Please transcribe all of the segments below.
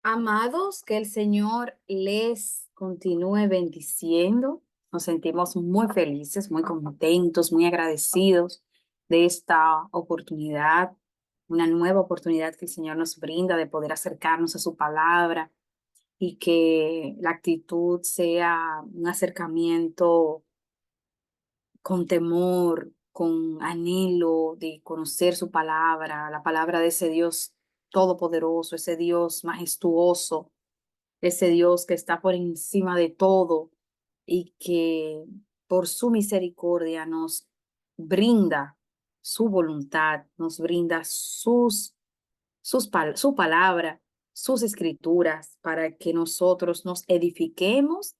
Amados, que el Señor les continúe bendiciendo. Nos sentimos muy felices, muy contentos, muy agradecidos de esta oportunidad, una nueva oportunidad que el Señor nos brinda de poder acercarnos a su palabra y que la actitud sea un acercamiento con temor, con anhelo de conocer su palabra, la palabra de ese Dios todopoderoso, ese Dios majestuoso, ese Dios que está por encima de todo y que por su misericordia nos brinda su voluntad, nos brinda su palabra, sus escrituras, para que nosotros nos edifiquemos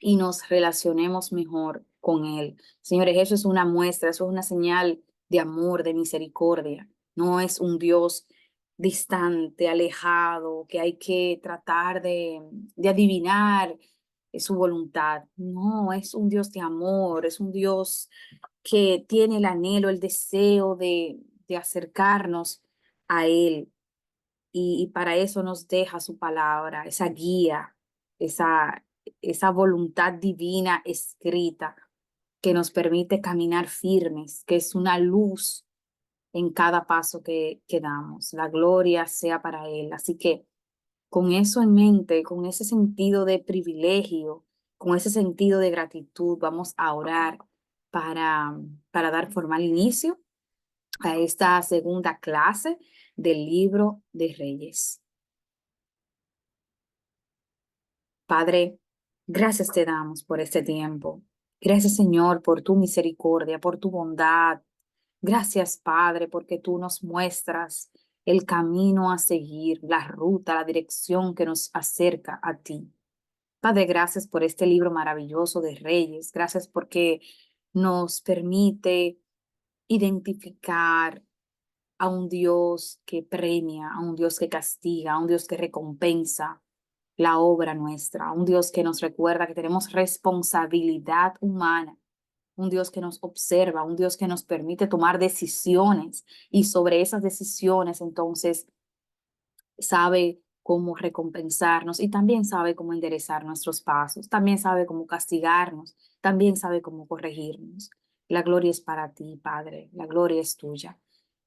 y nos relacionemos mejor con Él. Señores, eso es una muestra, eso es una señal de amor, de misericordia. No es un Dios distante, alejado, que hay que tratar de adivinar su voluntad. No, es un Dios de amor, es un Dios que tiene el anhelo, el deseo de acercarnos a Él. Y para eso nos deja su palabra, esa guía, esa, esa voluntad divina escrita que nos permite caminar firmes, que es una luz en cada paso que damos. La gloria sea para Él. Así que con eso en mente, con ese sentido de privilegio, con ese sentido de gratitud, vamos a orar para, para dar formal inicio a esta segunda clase del libro de Reyes. Padre, gracias te damos por este tiempo. Gracias, Señor, por tu misericordia, por tu bondad. Gracias, Padre, porque tú nos muestras el camino a seguir, la ruta, la dirección que nos acerca a ti. Padre, gracias por este libro maravilloso de Reyes. Gracias porque nos permite identificar a un Dios que premia, a un Dios que castiga, a un Dios que recompensa la obra nuestra, un Dios que nos recuerda que tenemos responsabilidad humana, un Dios que nos observa, un Dios que nos permite tomar decisiones y sobre esas decisiones entonces sabe cómo recompensarnos y también sabe cómo enderezar nuestros pasos, también sabe cómo castigarnos, también sabe cómo corregirnos. La gloria es para ti, Padre, la gloria es tuya.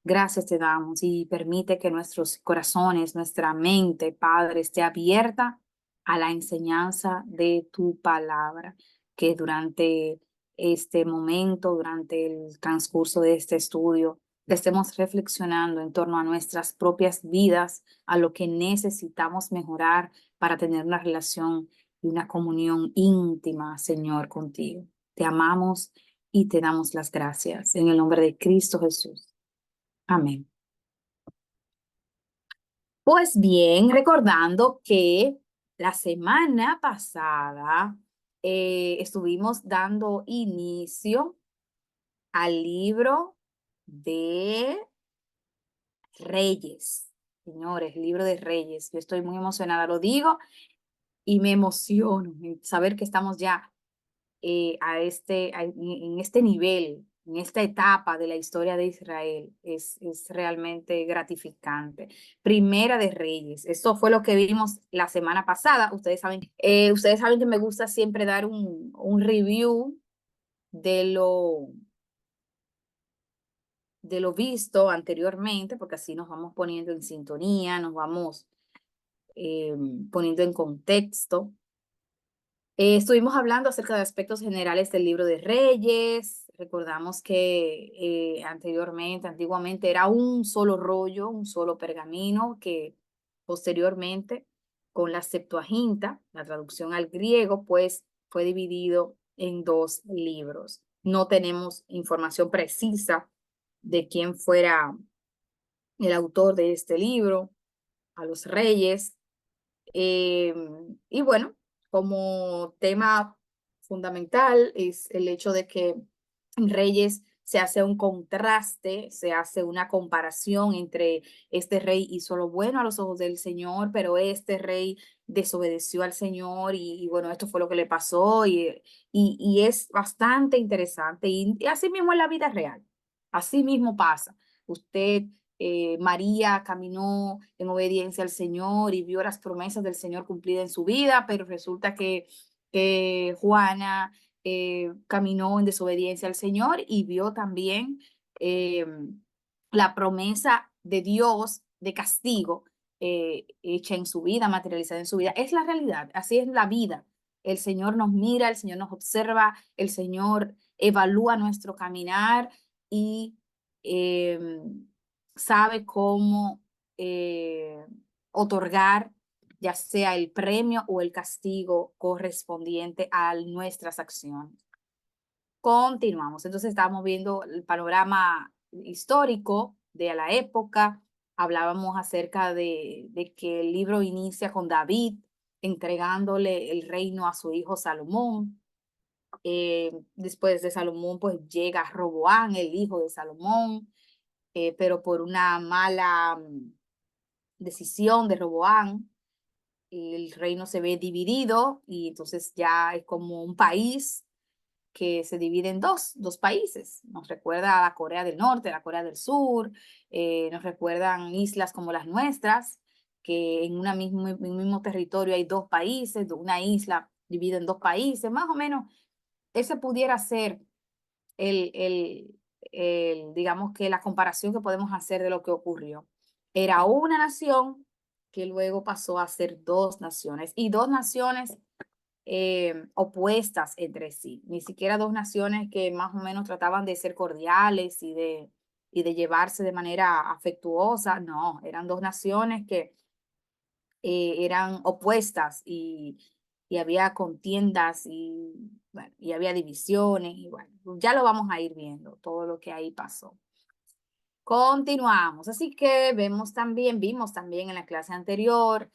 Gracias te damos y permite que nuestros corazones, nuestra mente, Padre, esté abierta a la enseñanza de tu palabra, que durante este momento, durante el transcurso de este estudio, estemos reflexionando en torno a nuestras propias vidas, a lo que necesitamos mejorar para tener una relación y una comunión íntima, Señor, contigo. Te amamos y te damos las gracias en el nombre de Cristo Jesús. Amén. Pues bien, recordando que la semana pasada estuvimos dando inicio al libro de Reyes. Señores, libro de Reyes. Yo estoy muy emocionada, lo digo y me emociono en saber que estamos ya en este nivel, en esta etapa de la historia de Israel. Es realmente gratificante. Primera de Reyes. Esto fue lo que vimos la semana pasada. Ustedes saben que me gusta siempre dar un review de de lo visto anteriormente, porque así nos vamos poniendo en sintonía, nos vamos eh, poniendo en contexto. Estuvimos hablando acerca de aspectos generales del libro de Reyes. Recordamos que antiguamente era un solo rollo, un solo pergamino, que posteriormente, con la Septuaginta, la traducción al griego, pues fue dividido en dos libros. No tenemos información precisa de quién fuera el autor de este libro, a los reyes. Eh, y bueno, como tema fundamental es el hecho de que en Reyes se hace un contraste, se hace una comparación entre este rey hizo lo bueno a los ojos del Señor, pero este rey desobedeció al Señor y bueno, esto fue lo que le pasó y es bastante interesante y así mismo en la vida real, así mismo pasa. Usted María caminó en obediencia al Señor y vio las promesas del Señor cumplidas en su vida, pero resulta que Juana caminó en desobediencia al Señor y vio también eh, la promesa de Dios de castigo hecha en su vida, materializada en su vida. Es la realidad, así es la vida. El Señor nos mira, el Señor nos observa, el Señor evalúa nuestro caminar y eh, sabe cómo otorgar ya sea el premio o el castigo correspondiente a nuestras acciones. Continuamos. Entonces estábamos viendo el panorama histórico de la época. Hablábamos acerca de que el libro inicia con David entregándole el reino a su hijo Salomón. Después de Salomón, pues llega Roboán, el hijo de Salomón, pero por una mala decisión de Roboán, el reino se ve dividido y entonces ya es como un país que se divide en dos países. Nos recuerda a la Corea del Norte, la Corea del Sur, nos recuerdan islas como las nuestras, que en un mismo territorio hay dos países, una isla divide en dos países, más o menos. Ese pudiera ser el, el, digamos que la comparación que podemos hacer de lo que ocurrió. Era una nación que luego pasó a ser dos naciones y dos naciones opuestas entre sí, ni siquiera dos naciones que más o menos trataban de ser cordiales y de llevarse de manera afectuosa, no, eran dos naciones que eran opuestas y había contiendas y, bueno, y había divisiones y bueno, ya lo vamos a ir viendo, todo lo que ahí pasó. Continuamos, así que vimos también en la clase anterior,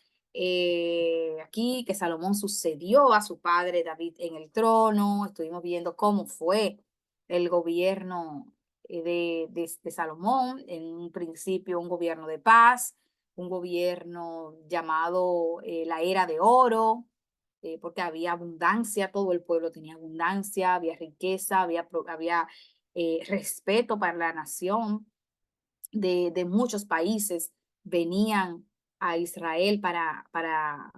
aquí que Salomón sucedió a su padre David en el trono, estuvimos viendo cómo fue el gobierno de Salomón, en un principio un gobierno de paz, un gobierno llamado la era de oro, porque había abundancia, todo el pueblo tenía abundancia, había riqueza, había respeto para la nación de muchos países venían a Israel para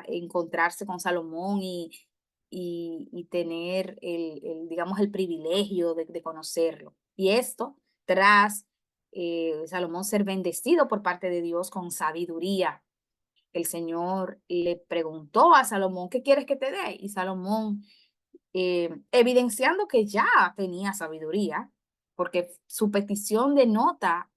encontrarse con Salomón y tener digamos, el privilegio de conocerlo. Y esto tras Salomón ser bendecido por parte de Dios con sabiduría. El Señor le preguntó a Salomón, ¿qué quieres que te dé? Y Salomón, evidenciando que ya tenía sabiduría, porque su petición denota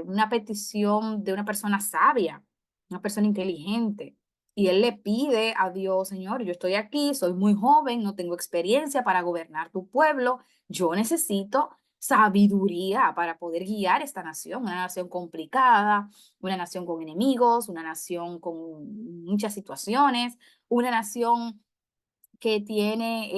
una petición de una persona sabia, una persona inteligente. Y él le pide a Dios, Señor, yo estoy aquí, soy muy joven, no tengo experiencia para gobernar tu pueblo, yo necesito sabiduría para poder guiar esta nación, una nación complicada, una nación con enemigos, una nación con muchas situaciones, una nación que tiene,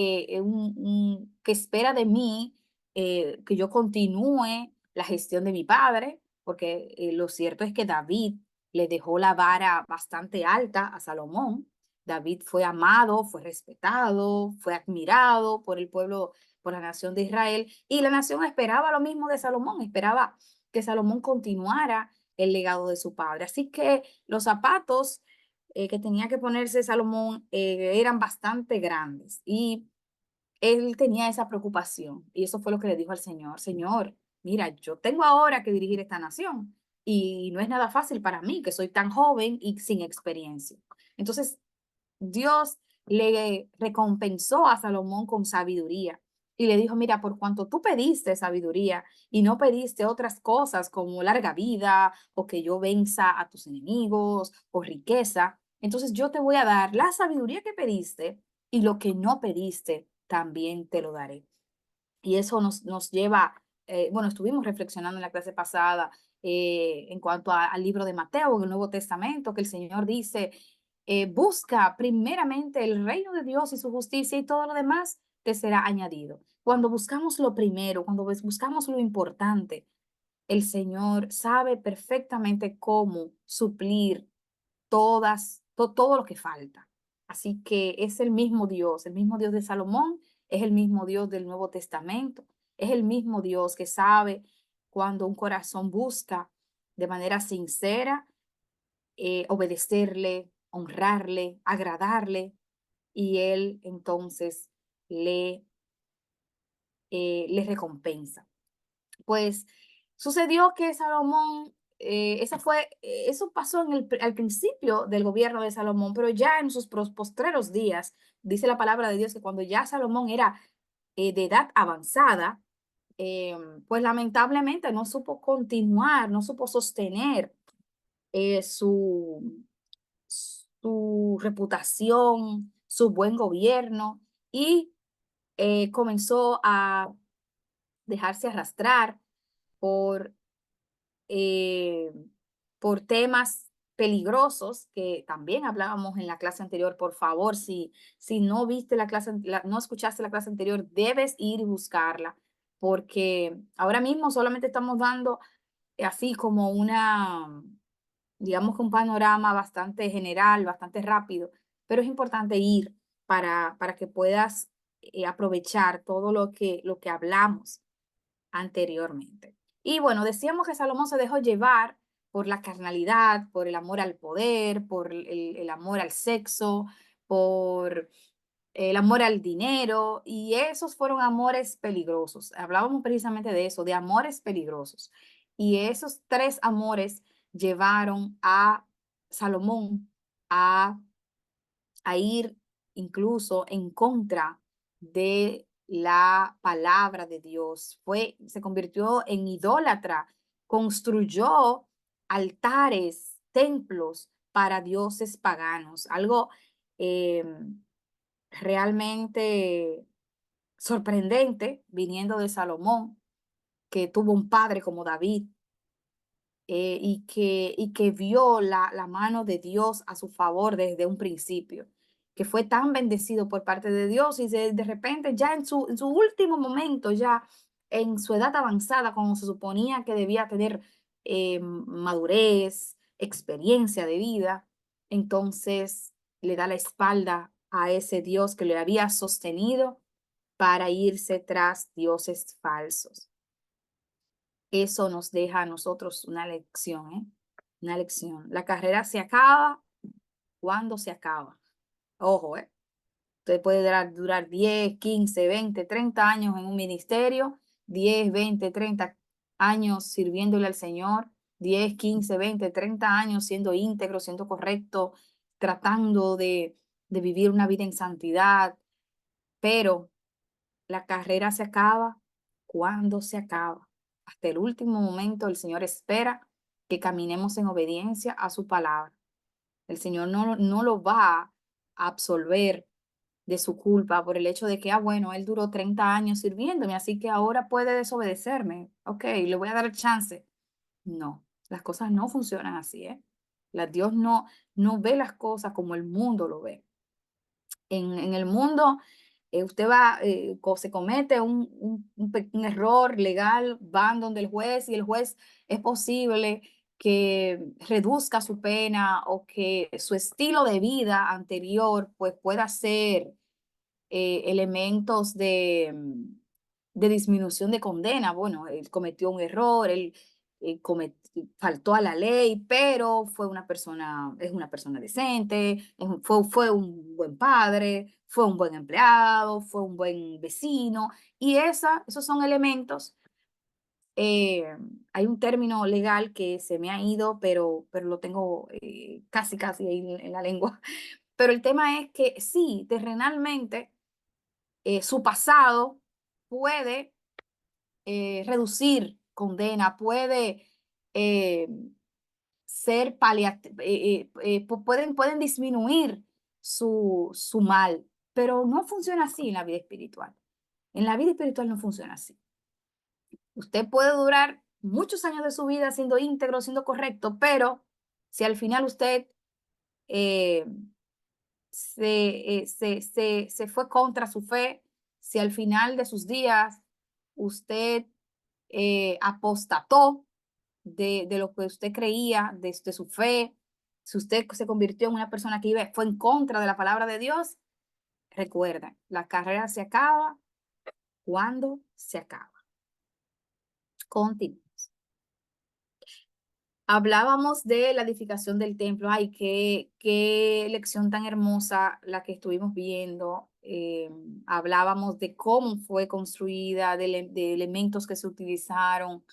que espera de mí que yo continúe la gestión de mi padre, porque lo cierto es que David le dejó la vara bastante alta a Salomón. David fue amado, fue respetado, fue admirado por el pueblo, por la nación de Israel, y la nación esperaba lo mismo de Salomón, esperaba que Salomón continuara el legado de su padre. Así que los zapatos que tenía que ponerse Salomón eran bastante grandes y él tenía esa preocupación y eso fue lo que le dijo al Señor, Señor, mira, yo tengo ahora que dirigir esta nación y no es nada fácil para mí, que soy tan joven y sin experiencia. Entonces, Dios le recompensó a Salomón con sabiduría y le dijo, mira, por cuanto tú pediste sabiduría y no pediste otras cosas como larga vida o que yo venza a tus enemigos o riqueza, entonces yo te voy a dar la sabiduría que pediste y lo que no pediste también te lo daré. Y eso nos lleva, bueno, estuvimos reflexionando en la clase pasada en cuanto al libro de Mateo, en el Nuevo Testamento, que el Señor dice, busca primeramente el reino de Dios y su justicia y todo lo demás te será añadido. Cuando buscamos lo primero, cuando buscamos lo importante, el Señor sabe perfectamente cómo suplir todo lo que falta. Así que es el mismo Dios de Salomón, es el mismo Dios del Nuevo Testamento, es el mismo Dios que sabe cuando un corazón busca de manera sincera obedecerle, honrarle, agradarle, y él entonces le, le recompensa. Pues sucedió que Salomón, eso pasó al principio del gobierno de Salomón, pero ya en sus postreros días, dice la palabra de Dios que cuando ya Salomón era de edad avanzada, pues lamentablemente no supo continuar, no supo sostener eh, su, su reputación, su buen gobierno, y comenzó a dejarse arrastrar por, eh, por temas peligrosos que también hablábamos en la clase anterior. Por favor, si no viste la clase, no escuchaste la clase anterior, debes ir y buscarla, porque ahora mismo solamente estamos dando así como digamos que un panorama bastante general, bastante rápido, pero es importante ir para que puedas aprovechar todo lo que hablamos anteriormente. Y bueno, decíamos que Salomón se dejó llevar por la carnalidad, por el amor al poder, por el amor al sexo, por el amor al dinero, y esos fueron amores peligrosos. Hablábamos precisamente de eso, de amores peligrosos. Y esos tres amores llevaron a Salomón a ir incluso en contra de la palabra de Dios. Se convirtió en idólatra, construyó altares, templos para dioses paganos, algo eh, realmente sorprendente viniendo de Salomón, que tuvo un padre como David, y que vio la mano de Dios a su favor desde un principio, que fue tan bendecido por parte de Dios, y de repente ya en su último momento, ya en su edad avanzada, cuando se suponía que debía tener madurez, experiencia de vida, entonces le da la espalda a ese Dios que le había sostenido para irse tras dioses falsos. Eso nos deja a nosotros una lección, ¿eh? Una lección. La carrera se acaba cuando se acaba. Ojo, ¿eh? Usted puede durar 10, 15, 20, 30 años en un ministerio, 10, 20, 30 años sirviéndole al Señor, 10, 15, 20, 30 años siendo íntegro, siendo correcto, tratando de vivir una vida en santidad, pero la carrera se acaba cuando se acaba. Hasta el último momento el Señor espera que caminemos en obediencia a su palabra. El Señor no lo va a absolver de su culpa por el hecho de que, bueno, Él duró 30 años sirviéndome, así que ahora puede desobedecerme. Ok, le voy a dar chance. No, las cosas no funcionan así, ¿eh? Dios no ve las cosas como el mundo lo ve. En el mundo, usted va, se comete un error legal, van donde el juez, y el juez es posible que reduzca su pena, o que su estilo de vida anterior pues pueda ser elementos de disminución de condena. Bueno, él cometió un error, él faltó a la ley, pero es una persona decente, fue un buen padre, fue un buen empleado, fue un buen vecino, y esos son elementos. eh, Hay un término legal que se me ha ido, pero lo tengo casi ahí en la lengua. Pero el tema es que sí, terrenalmente, su pasado puede reducir condena, puede eh, ser pueden disminuir su mal, pero no funciona así en la vida espiritual. En la vida espiritual no funciona así. Usted puede durar muchos años de su vida siendo íntegro, siendo correcto, pero si al final usted eh, se fue contra su fe, si al final de sus días usted apostató de lo que usted creía, de su fe, si usted se convirtió en una persona que fue en contra de la palabra de Dios, recuerda, la carrera se acaba cuando se acaba. Continuamos. Hablábamos de la edificación del templo. Ay, qué lección tan hermosa la que estuvimos viendo. Hablábamos de cómo fue construida, de elementos que se utilizaron.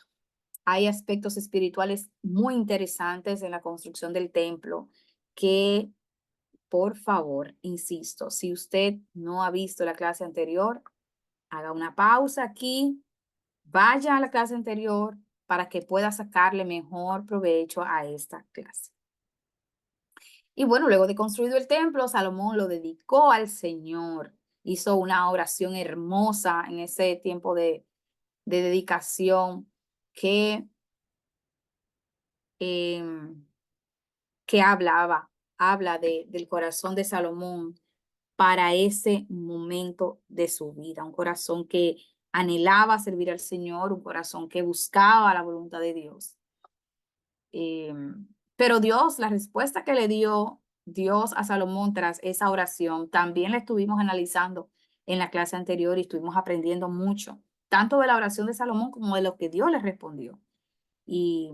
Hay aspectos espirituales muy interesantes en la construcción del templo que, por favor, insisto, si usted no ha visto la clase anterior, haga una pausa aquí, vaya a la clase anterior para que pueda sacarle mejor provecho a esta clase. Y bueno, luego de construido el templo, Salomón lo dedicó al Señor. Hizo una oración hermosa en ese tiempo de dedicación que, em, que habla del corazón de Salomón para ese momento de su vida. Un corazón que anhelaba servir al Señor, un corazón que buscaba la voluntad de Dios. Pero Dios, la respuesta que le dio Dios a Salomón tras esa oración, también la estuvimos analizando en la clase anterior y estuvimos aprendiendo mucho, tanto de la oración de Salomón como de lo que Dios le respondió. Y,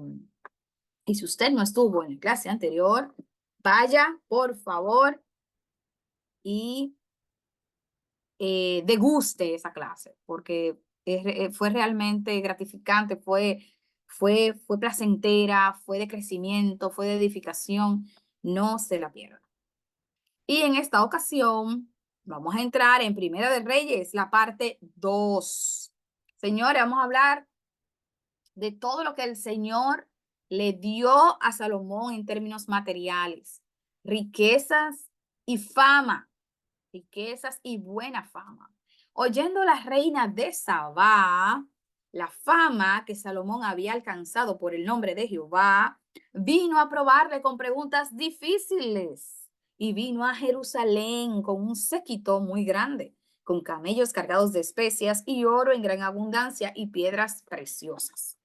y si usted no estuvo en la clase anterior, vaya, por favor, y deguste esa clase, porque fue realmente gratificante, fue placentera, fue de crecimiento, fue de edificación. No se la pierda. Y en esta ocasión vamos a entrar en Primera de Reyes, la parte 2. Señores, vamos a hablar de todo lo que el Señor le dio a Salomón en términos materiales, riquezas y fama, riquezas y buena fama. Oyendo la reina de Sabá la fama que Salomón había alcanzado por el nombre de Jehová, vino a probarle con preguntas difíciles y vino a Jerusalén con un séquito muy grande, con camellos cargados de especias y oro en gran abundancia y piedras preciosas.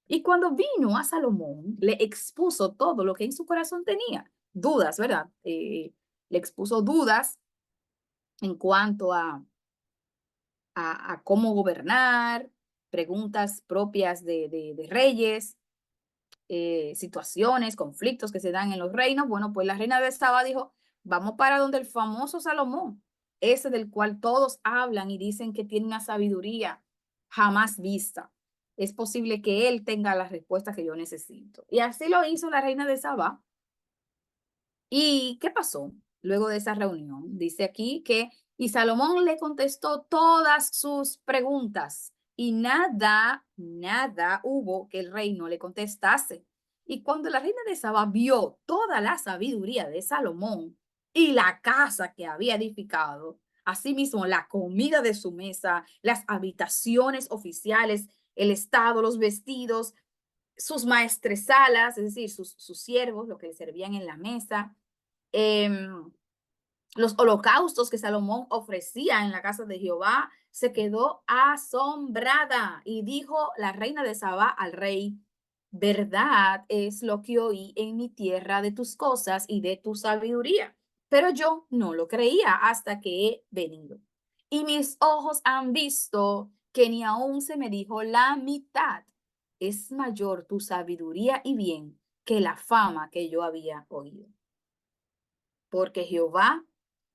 Y cuando vino a Salomón, le expuso todo lo que en su corazón tenía. Dudas, ¿verdad? Le expuso dudas en cuanto a cómo gobernar, preguntas propias de reyes, situaciones, conflictos que se dan en los reinos. Bueno, pues la reina de Saba dijo, vamos para donde el famoso Salomón, ese del cual todos hablan y dicen que tiene una sabiduría jamás vista. Es posible que él tenga las respuestas que yo necesito. Y así lo hizo la reina de Saba. ¿Y qué pasó luego de esa reunión? Dice aquí que, y Salomón le contestó todas sus preguntas y nada hubo que el rey no le contestase. Y cuando la reina de Saba vio toda la sabiduría de Salomón y la casa que había edificado, asimismo la comida de su mesa, las habitaciones oficiales, el estado, los vestidos, sus maestresalas, es decir, sus siervos, lo que le servían en la mesa, eh, los holocaustos que Salomón ofrecía en la casa de Jehová, se quedó asombrada y dijo la reina de Sabá al rey, verdad es lo que oí en mi tierra de tus cosas y de tu sabiduría, pero yo no lo creía hasta que he venido. Y mis ojos han visto que ni aún se me dijo la mitad. Es mayor tu sabiduría y bien que la fama que yo había oído. Porque Jehová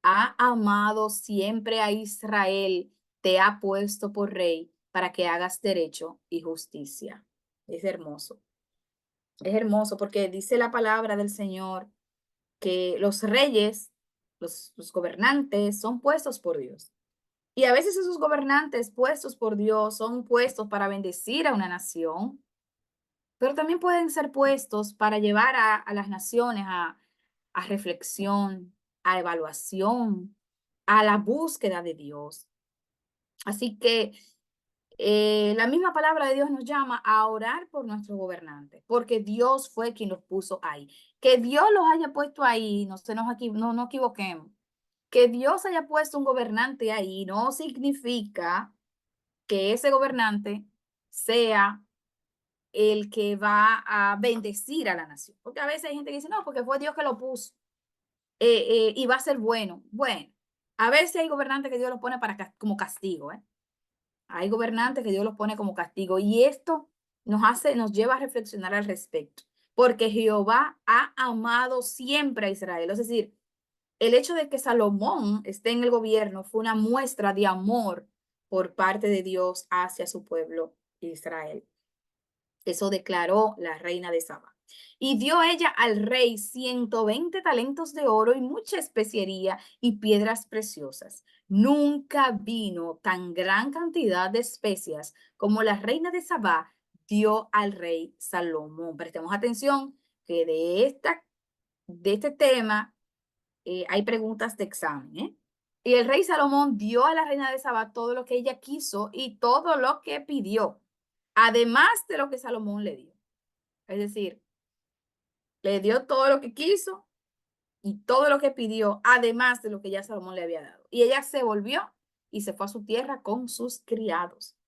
ha amado siempre a Israel, te ha puesto por rey para que hagas derecho y justicia. Es hermoso. Es hermoso porque dice la palabra del Señor que los reyes, los gobernantes son puestos por Dios. Y a veces esos gobernantes puestos por Dios son puestos para bendecir a una nación, pero también pueden ser puestos para llevar a las naciones a reflexión, a evaluación, a la búsqueda de Dios. Así que la misma palabra de Dios nos llama a orar por nuestros gobernantes, porque Dios fue quien los puso ahí. Que Dios los haya puesto ahí, no equivoquemos. Que Dios haya puesto un gobernante ahí no significa que ese gobernante sea el que va a bendecir a la nación. Porque a veces hay gente que dice, no, porque fue Dios que lo puso y va a ser bueno. Bueno, a veces hay gobernantes que Dios los pone como castigo, ¿eh? Hay gobernantes que Dios los pone como castigo y esto nos lleva a reflexionar al respecto. porque Jehová ha amado siempre a Israel. Es decir, el hecho de que Salomón esté en el gobierno fue una muestra de amor por parte de Dios hacia su pueblo Israel. Eso declaró la reina de Saba. Y dio ella al rey 120 talentos de oro y mucha especiería y piedras preciosas. Nunca vino tan gran cantidad de especias como la reina de Sabá dio al rey Salomón. Prestemos atención que de este tema hay preguntas de examen, ¿eh? Y el rey Salomón dio a la reina de Sabá todo lo que ella quiso y todo lo que pidió, además de lo que Salomón le dio. Es decir, le dio todo lo que quiso y todo lo que pidió, además de lo que ya Salomón le había dado. Y ella se volvió y se fue a su tierra con sus criados.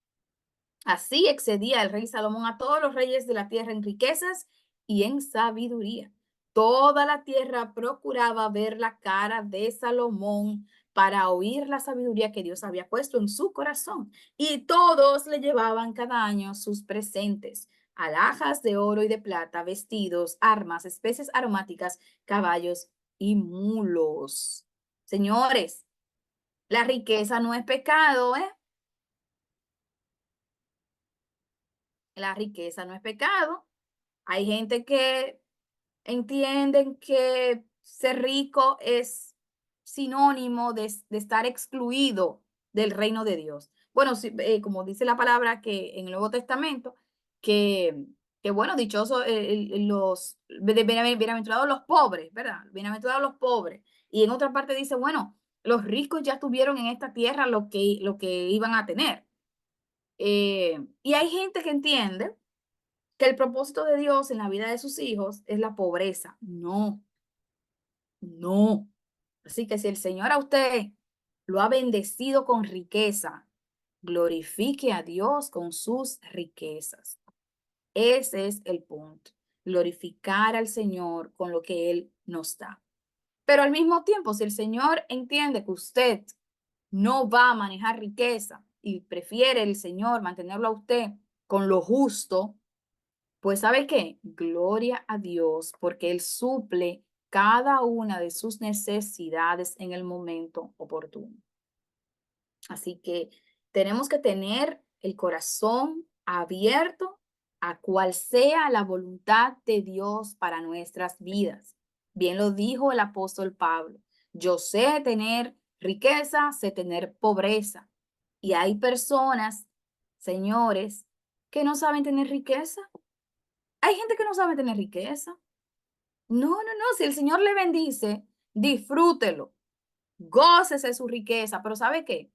Así excedía el rey Salomón a todos los reyes de la tierra en riquezas y en sabiduría. Toda la tierra procuraba ver la cara de Salomón para oír la sabiduría que Dios había puesto en su corazón. Y todos le llevaban cada año sus presentes, alhajas de oro y de plata, vestidos, armas, especies aromáticas, caballos y mulos. Señores, la riqueza no es pecado, ¿eh? La riqueza no es pecado. Hay gente que entienden que ser rico es sinónimo de estar excluido del reino de Dios. Bueno, como dice la palabra que en el Nuevo Testamento, que, que bueno, dichosos bienaventurados los pobres, ¿verdad? Bienaventurados los pobres. Y en otra parte dice, bueno, los ricos ya tuvieron en esta tierra lo que iban a tener. Y hay gente que entiende que el propósito de Dios en la vida de sus hijos es la pobreza. No, no. Así que si el Señor a usted lo ha bendecido con riqueza, glorifique a Dios con sus riquezas. Ese es el punto. Glorificar al Señor con lo que Él nos da. Pero al mismo tiempo, si el Señor entiende que usted no va a manejar riqueza y prefiere el Señor mantenerlo a usted con lo justo, pues ¿sabe qué? Gloria a Dios, porque Él suple cada una de sus necesidades en el momento oportuno. Así que tenemos que tener el corazón abierto a cual sea la voluntad de Dios para nuestras vidas. Bien lo dijo el apóstol Pablo. Yo sé tener riqueza, sé tener pobreza. Y hay personas, señores, que no saben tener riqueza. Hay gente que no sabe tener riqueza. No, no, no. Si el Señor le bendice, disfrútelo. Gócese su riqueza. Pero ¿sabe qué?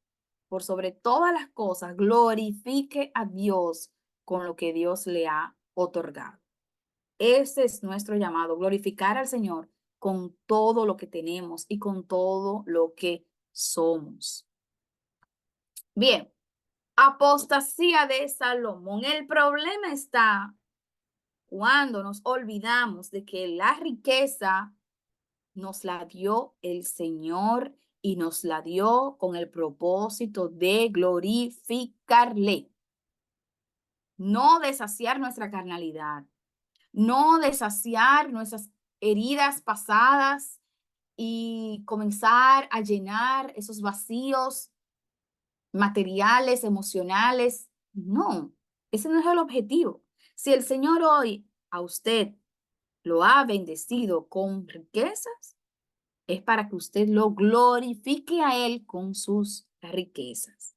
Por sobre todas las cosas, glorifique a Dios con lo que Dios le ha otorgado. Ese es nuestro llamado, glorificar al Señor con todo lo que tenemos y con todo lo que somos. Bien, apostasía de Salomón. El problema está cuando nos olvidamos de que la riqueza nos la dio el Señor y nos la dio con el propósito de glorificarle, no de saciar nuestra carnalidad, no de saciar nuestras heridas pasadas y comenzar a llenar esos vacíos materiales, emocionales. No, ese no es el objetivo. Si el Señor hoy a usted lo ha bendecido con riquezas, es para que usted lo glorifique a Él con sus riquezas.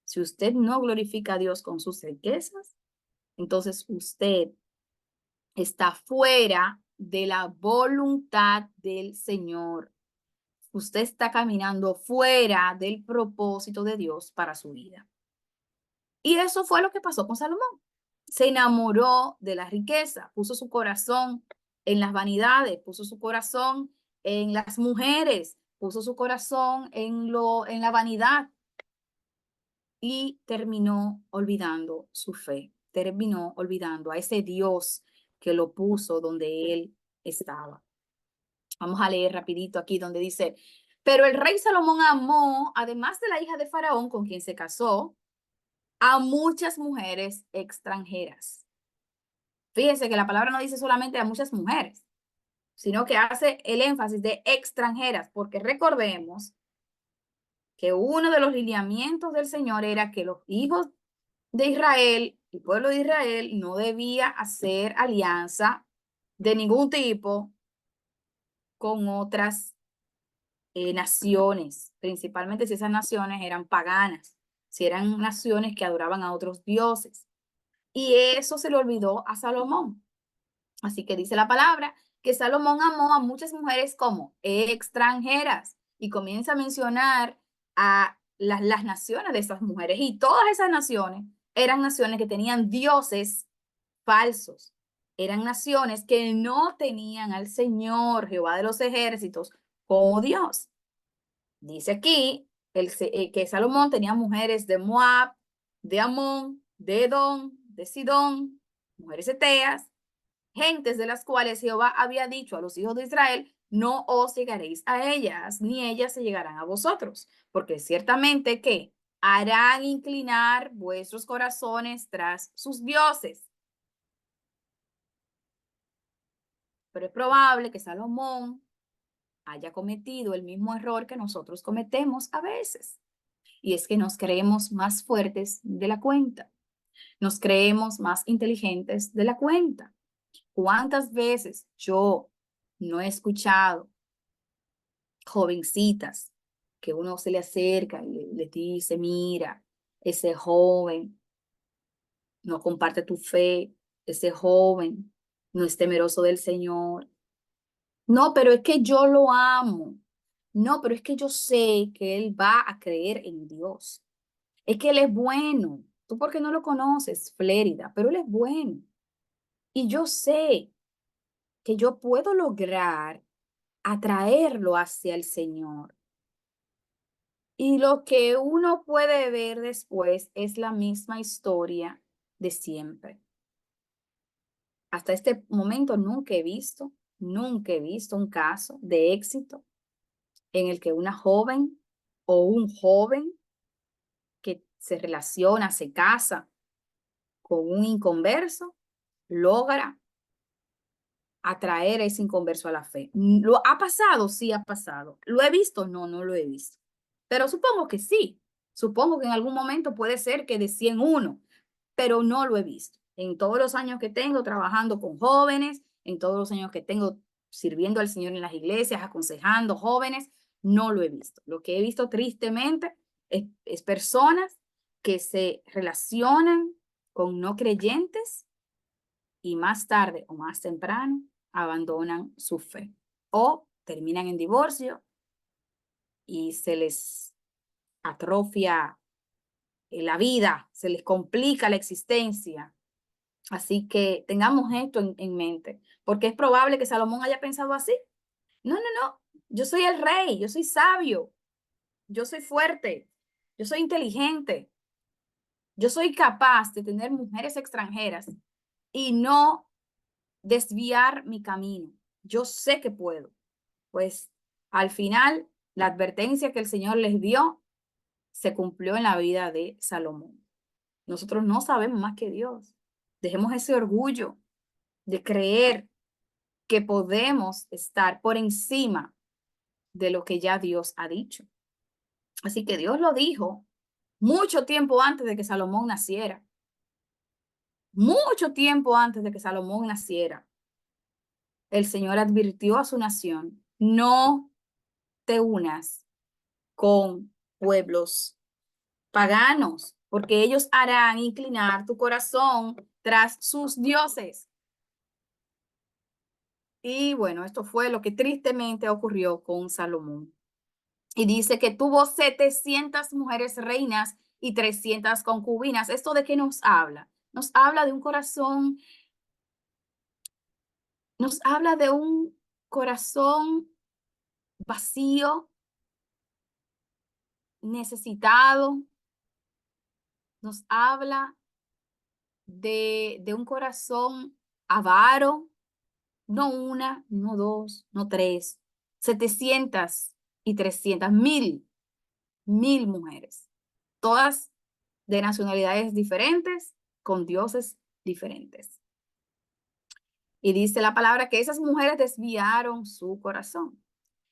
Si usted no glorifica a Dios con sus riquezas, entonces usted está fuera de la voluntad del Señor. Usted está caminando fuera del propósito de Dios para su vida. Y eso fue lo que pasó con Salomón. Se enamoró de la riqueza, puso su corazón en las vanidades, puso su corazón en las mujeres, puso su corazón en la vanidad y terminó olvidando su fe, terminó olvidando a ese Dios que lo puso donde él estaba. Vamos a leer rapidito aquí donde dice, pero el rey Salomón amó, además de la hija de Faraón con quien se casó, a muchas mujeres extranjeras. Fíjense que la palabra no dice solamente a muchas mujeres, sino que hace el énfasis de extranjeras, porque recordemos que uno de los lineamientos del Señor era que los hijos de Israel, el pueblo de Israel, no debía hacer alianza de ningún tipo con otras naciones, principalmente si esas naciones eran paganas, si eran naciones que adoraban a otros dioses. Y eso se le olvidó a Salomón. Así que dice la palabra que Salomón amó a muchas mujeres como extranjeras y comienza a mencionar a las naciones de esas mujeres. Y todas esas naciones eran naciones que tenían dioses falsos. Eran naciones que no tenían al Señor, Jehová de los ejércitos, como Dios. Dice aquí que Salomón tenía mujeres de Moab, de Amón, de Edom, de Sidón, mujeres eteas, gentes de las cuales Jehová había dicho a los hijos de Israel, no os llegaréis a ellas, ni ellas se llegarán a vosotros, porque ciertamente que harán inclinar vuestros corazones tras sus dioses. Pero es probable que Salomón haya cometido el mismo error que nosotros cometemos a veces. Y es que nos creemos más fuertes de la cuenta. Nos creemos más inteligentes de la cuenta. ¿Cuántas veces yo no he escuchado jovencitas que uno se le acerca y le dice, mira, ese joven no comparte tu fe, ese joven no es temeroso del Señor? No, pero es que yo lo amo. No, pero es que yo sé que él va a creer en Dios. Es que él es bueno. Tú porque no lo conoces, Flérida, pero él es bueno. Y yo sé que yo puedo lograr atraerlo hacia el Señor. Y lo que uno puede ver después es la misma historia de siempre. Hasta este momento nunca he visto un caso de éxito en el que una joven o un joven que se relaciona, se casa con un inconverso, logra atraer a ese inconverso a la fe. ¿Lo ha pasado? Sí, ha pasado. ¿Lo he visto? No, no lo he visto. Pero supongo que sí. Supongo que en algún momento puede ser que de 100 uno, pero no lo he visto. En todos los años que tengo trabajando con jóvenes, en todos los años que tengo sirviendo al Señor en las iglesias, aconsejando jóvenes, no lo he visto. Lo que he visto tristemente es personas que se relacionan con no creyentes y más tarde o más temprano abandonan su fe o terminan en divorcio y se les atrofia la vida, se les complica la existencia. Así que tengamos esto en mente, porque es probable que Salomón haya pensado así. No, no, no, yo soy el rey, yo soy sabio, yo soy fuerte, yo soy inteligente, yo soy capaz de tener mujeres extranjeras y no desviar mi camino. Yo sé que puedo. Pues al final, la advertencia que el Señor les dio se cumplió en la vida de Salomón. Nosotros no sabemos más que Dios. Dejemos ese orgullo de creer que podemos estar por encima de lo que ya Dios ha dicho. Así que Dios lo dijo mucho tiempo antes de que Salomón naciera. Mucho tiempo antes de que Salomón naciera. El Señor advirtió a su nación, no te unas con pueblos paganos, porque ellos harán inclinar tu corazón tras sus dioses. Y bueno, esto fue lo que tristemente ocurrió con Salomón. Y dice que tuvo 700 mujeres reinas y 300 concubinas. ¿Esto de qué nos habla? Nos habla de un corazón, nos habla de un corazón vacío, necesitado, nos habla de un corazón avaro, no una, no dos, no tres, 700 y 300, mil mujeres, todas de nacionalidades diferentes, con dioses diferentes. Y dice la palabra que esas mujeres desviaron su corazón.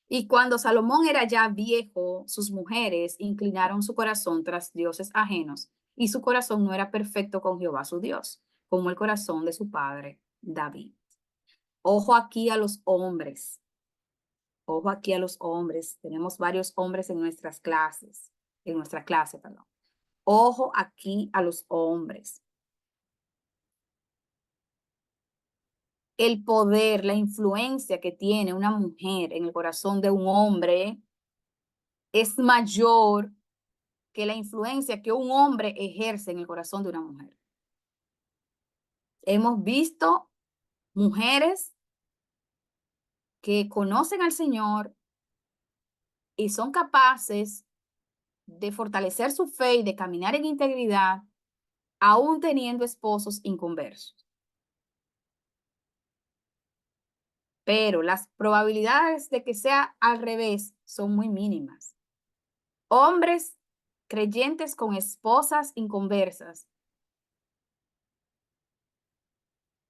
Y cuando Salomón era ya viejo, sus mujeres inclinaron su corazón tras dioses ajenos, y su corazón no era perfecto con Jehová su Dios, como el corazón de su padre David. Ojo aquí a los hombres, ojo aquí a los hombres. Tenemos varios hombres en nuestras clases, en nuestra clase, perdón. Ojo aquí a los hombres. El poder, la influencia que tiene una mujer en el corazón de un hombre es mayor que la influencia que un hombre ejerce en el corazón de una mujer. Hemos visto mujeres que conocen al Señor y son capaces de fortalecer su fe y de caminar en integridad, aún teniendo esposos inconversos. Pero las probabilidades de que sea al revés son muy mínimas. Hombres creyentes con esposas inconversas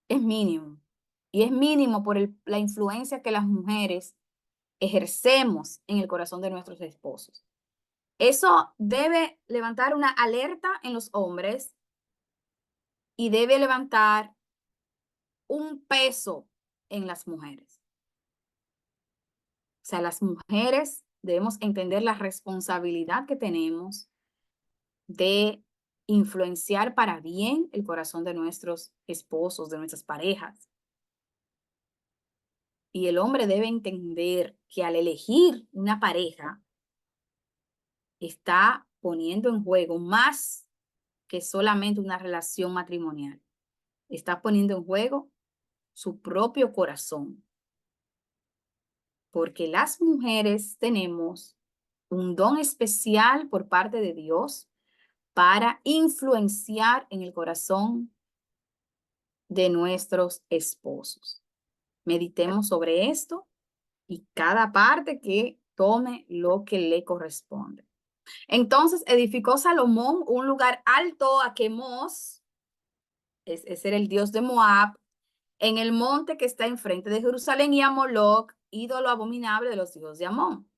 es mínimo. Y es mínimo por la influencia que las mujeres ejercemos en el corazón de nuestros esposos. Eso debe levantar una alerta en los hombres y debe levantar un peso en las mujeres. O sea, las mujeres debemos entender la responsabilidad que tenemos de influenciar para bien el corazón de nuestros esposos, de nuestras parejas. Y el hombre debe entender que al elegir una pareja, está poniendo en juego más que solamente una relación matrimonial. Está poniendo en juego su propio corazón. Porque las mujeres tenemos un don especial por parte de Dios para influenciar en el corazón de nuestros esposos. Meditemos sobre esto y cada parte que tome lo que le corresponde. Entonces edificó Salomón un lugar alto a Quemos, ese era el dios de Moab, en el monte que está enfrente de Jerusalén, y a Moloc, ídolo abominable de los hijos de Amón.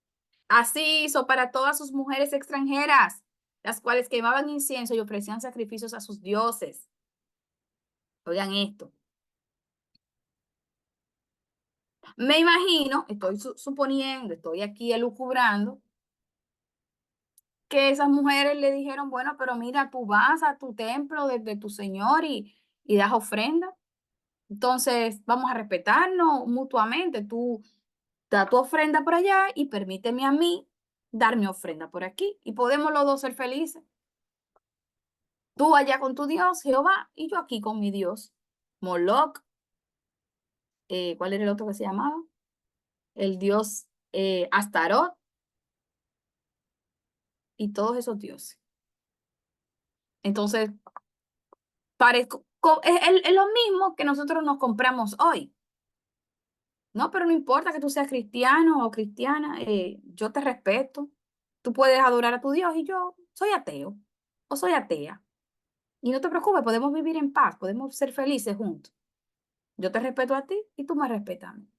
Así hizo para todas sus mujeres extranjeras, las cuales quemaban incienso y ofrecían sacrificios a sus dioses. Oigan esto. Me imagino, estoy suponiendo, estoy aquí elucubrando, que esas mujeres le dijeron, bueno, pero mira, tú vas a tu templo de tu Señor y das ofrenda. Entonces, vamos a respetarnos mutuamente. Tú da tu ofrenda por allá y permíteme a mí dar mi ofrenda por aquí. Y podemos los dos ser felices. Tú allá con tu Dios, Jehová, y yo aquí con mi Dios. Moloc, ¿cuál era el otro que se llamaba? El Dios Astarot y todos esos dioses. Entonces, es lo mismo que nosotros nos compramos hoy. No, pero no importa que tú seas cristiano o cristiana, yo te respeto. Tú puedes adorar a tu Dios y yo soy ateo o soy atea. Y no te preocupes, podemos vivir en paz, podemos ser felices juntos. Yo te respeto a ti y tú me respetas a mí.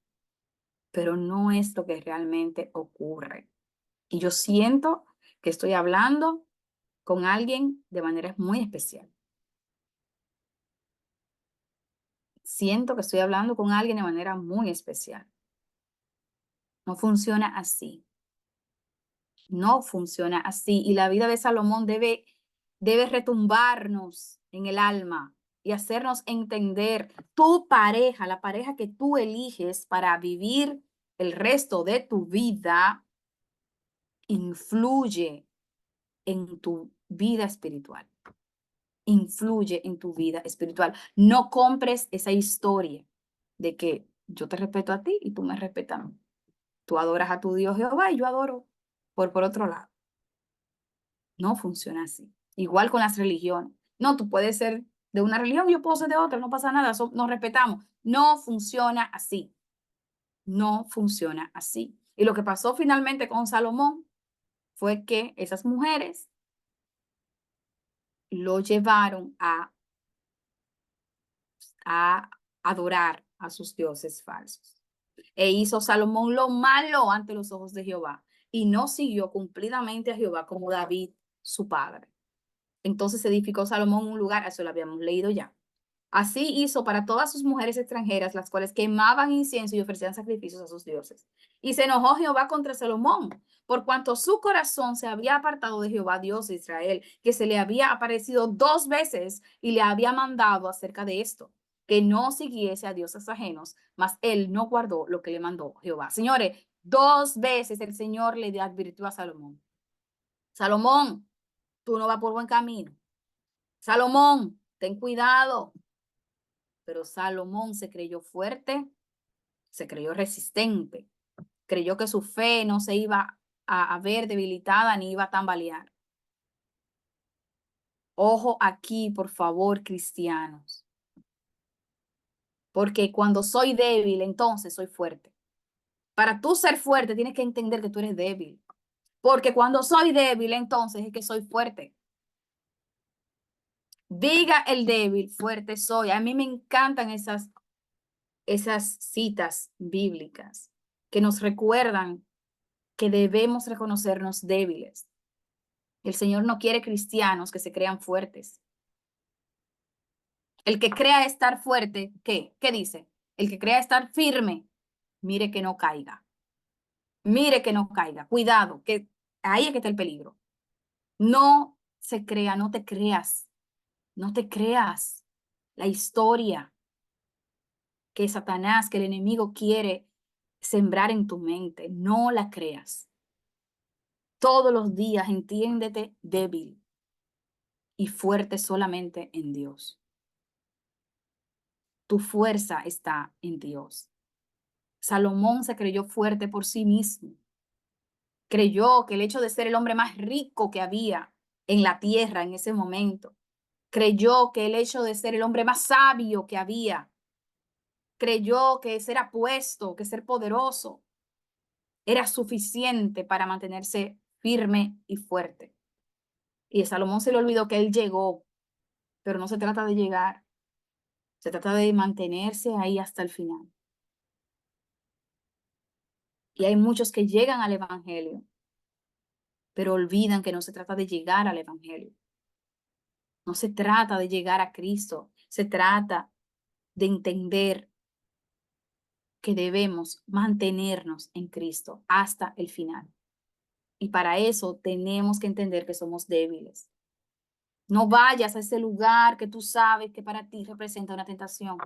Pero no es lo que realmente ocurre. Y yo siento que estoy hablando con alguien de manera muy especial. Siento que estoy hablando con alguien de manera muy especial. No funciona así. No funciona así. Y la vida de Salomón debe retumbarnos en el alma y hacernos entender tu pareja, la pareja que tú eliges para vivir el resto de tu vida, influye en tu vida espiritual. Influye en tu vida espiritual. No compres esa historia de que yo te respeto a ti y tú me respetas a mí. Tú adoras a tu Dios Jehová y yo adoro por otro lado. No funciona así. Igual con las religiones. No, tú puedes ser de una religión, yo puedo ser de otra, no pasa nada, nos respetamos. No funciona así. No funciona así. Y lo que pasó finalmente con Salomón fue que esas mujeres lo llevaron a adorar a sus dioses falsos. E hizo Salomón lo malo ante los ojos de Jehová, y no siguió cumplidamente a Jehová como David, su padre. Entonces edificó Salomón un lugar, eso lo habíamos leído ya. Así hizo para todas sus mujeres extranjeras, las cuales quemaban incienso y ofrecían sacrificios a sus dioses. Y se enojó Jehová contra Salomón, por cuanto su corazón se había apartado de Jehová, Dios de Israel, que se le había aparecido 2 veces y le había mandado acerca de esto, que no siguiese a dioses ajenos, mas él no guardó lo que le mandó Jehová. Señores, 2 veces el Señor le advirtió a Salomón: Salomón, tú no vas por buen camino. Salomón, ten cuidado. Pero Salomón se creyó fuerte, se creyó resistente, creyó que su fe no se iba a ver debilitada ni iba a tambalear. Ojo aquí, por favor, cristianos, porque cuando soy débil, entonces soy fuerte. Para tú ser fuerte, tienes que entender que tú eres débil, porque cuando soy débil, entonces es que soy fuerte. Diga el débil, fuerte soy. A mí me encantan esas citas bíblicas que nos recuerdan que debemos reconocernos débiles. El Señor no quiere cristianos que se crean fuertes. El que crea estar fuerte, ¿qué? ¿Qué dice? El que crea estar firme, mire que no caiga. Mire que no caiga. Cuidado, que ahí es que está el peligro. No se crea, no te creas. No te creas la historia que Satanás, que el enemigo quiere sembrar en tu mente. No la creas. Todos los días entiéndete débil y fuerte solamente en Dios. Tu fuerza está en Dios. Salomón se creyó fuerte por sí mismo. Creyó que el hecho de ser el hombre más rico que había en la tierra en ese momento, creyó que el hecho de ser el hombre más sabio que había, creyó que ser apuesto, que ser poderoso, era suficiente para mantenerse firme y fuerte. Y a Salomón se le olvidó que él llegó, pero no se trata de llegar, se trata de mantenerse ahí hasta el final. Y hay muchos que llegan al evangelio, pero olvidan que no se trata de llegar al evangelio. No se trata de llegar a Cristo, se trata de entender que debemos mantenernos en Cristo hasta el final. Y para eso tenemos que entender que somos débiles. No vayas a ese lugar que tú sabes que para ti representa una tentación.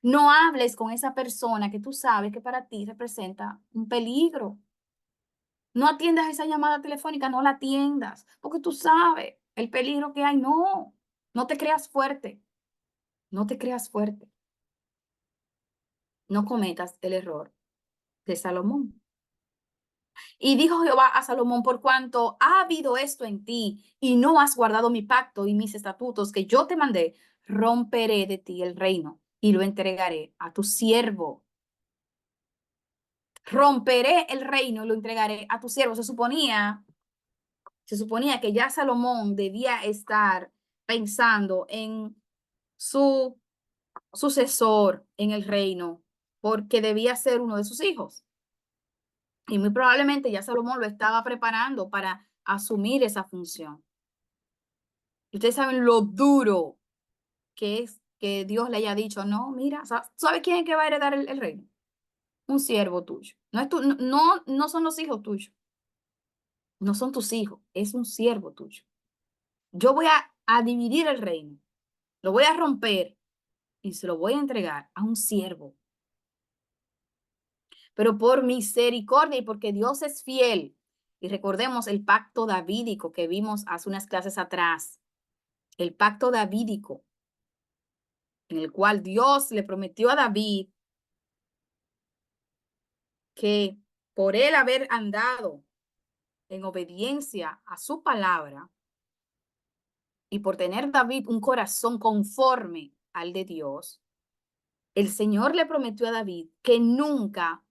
No hables con esa persona que tú sabes que para ti representa un peligro. No atiendas esa llamada telefónica, no la atiendas, porque tú sabes el peligro que hay. No, no te creas fuerte, no te creas fuerte. No cometas el error de Salomón. Y dijo Jehová a Salomón: por cuanto ha habido esto en ti y no has guardado mi pacto y mis estatutos que yo te mandé, romperé de ti el reino y lo entregaré a tu siervo. Romperé el reino y lo entregaré a tu siervo. Se suponía que ya Salomón debía estar pensando en su sucesor en el reino, porque debía ser uno de sus hijos. Y muy probablemente ya Salomón lo estaba preparando para asumir esa función. Y ustedes saben lo duro que es que Dios le haya dicho: no, mira, ¿sabe quién es que va a heredar el reino? Un siervo tuyo. No, es no, no son los hijos tuyos. No son tus hijos, es un siervo tuyo. Yo voy a dividir el reino, lo voy a romper y se lo voy a entregar a un siervo. Pero por misericordia y porque Dios es fiel. Y recordemos el pacto davídico que vimos hace unas clases atrás. El pacto davídico, en el cual Dios le prometió a David que por él haber andado en obediencia a su palabra y por tener David un corazón conforme al de Dios, el Señor le prometió a David que nunca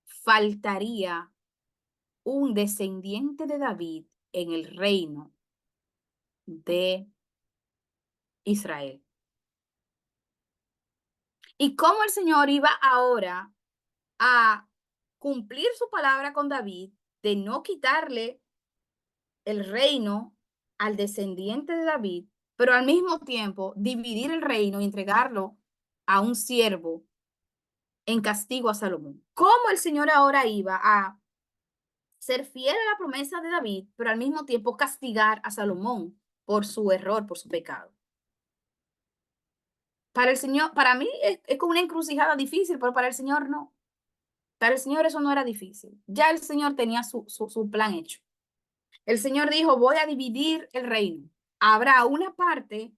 faltaría un descendiente de David en el reino de Israel. y cómo el Señor iba ahora a cumplir su palabra con David de no quitarle el reino al descendiente de David, pero al mismo tiempo dividir el reino y entregarlo a un siervo en castigo a Salomón. ¿Cómo el Señor ahora iba a ser fiel a la promesa de David, pero al mismo tiempo castigar a Salomón por su error, por su pecado? Para el Señor, para mí es como una encrucijada difícil, pero para el Señor no. Para el Señor eso no era difícil. Ya el Señor tenía su plan hecho. El Señor dijo, voy a dividir el reino. Habrá una parte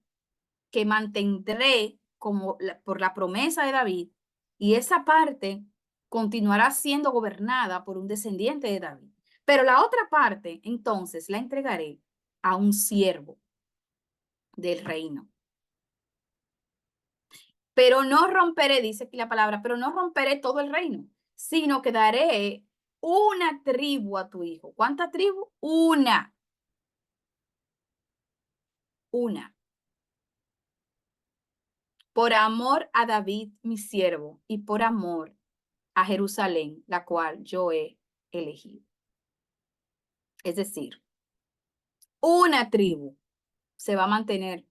que mantendré como por la promesa de David, y esa parte continuará siendo gobernada por un descendiente de David. Pero la otra parte, entonces, la entregaré a un siervo del reino. Pero no romperé, dice aquí la palabra, pero no romperé todo el reino, sino que daré una tribu a tu hijo. ¿Cuánta tribu? Una. Una. Por amor a David, mi siervo, y por amor a Jerusalén, la cual yo he elegido. Es decir, una tribu se va a mantener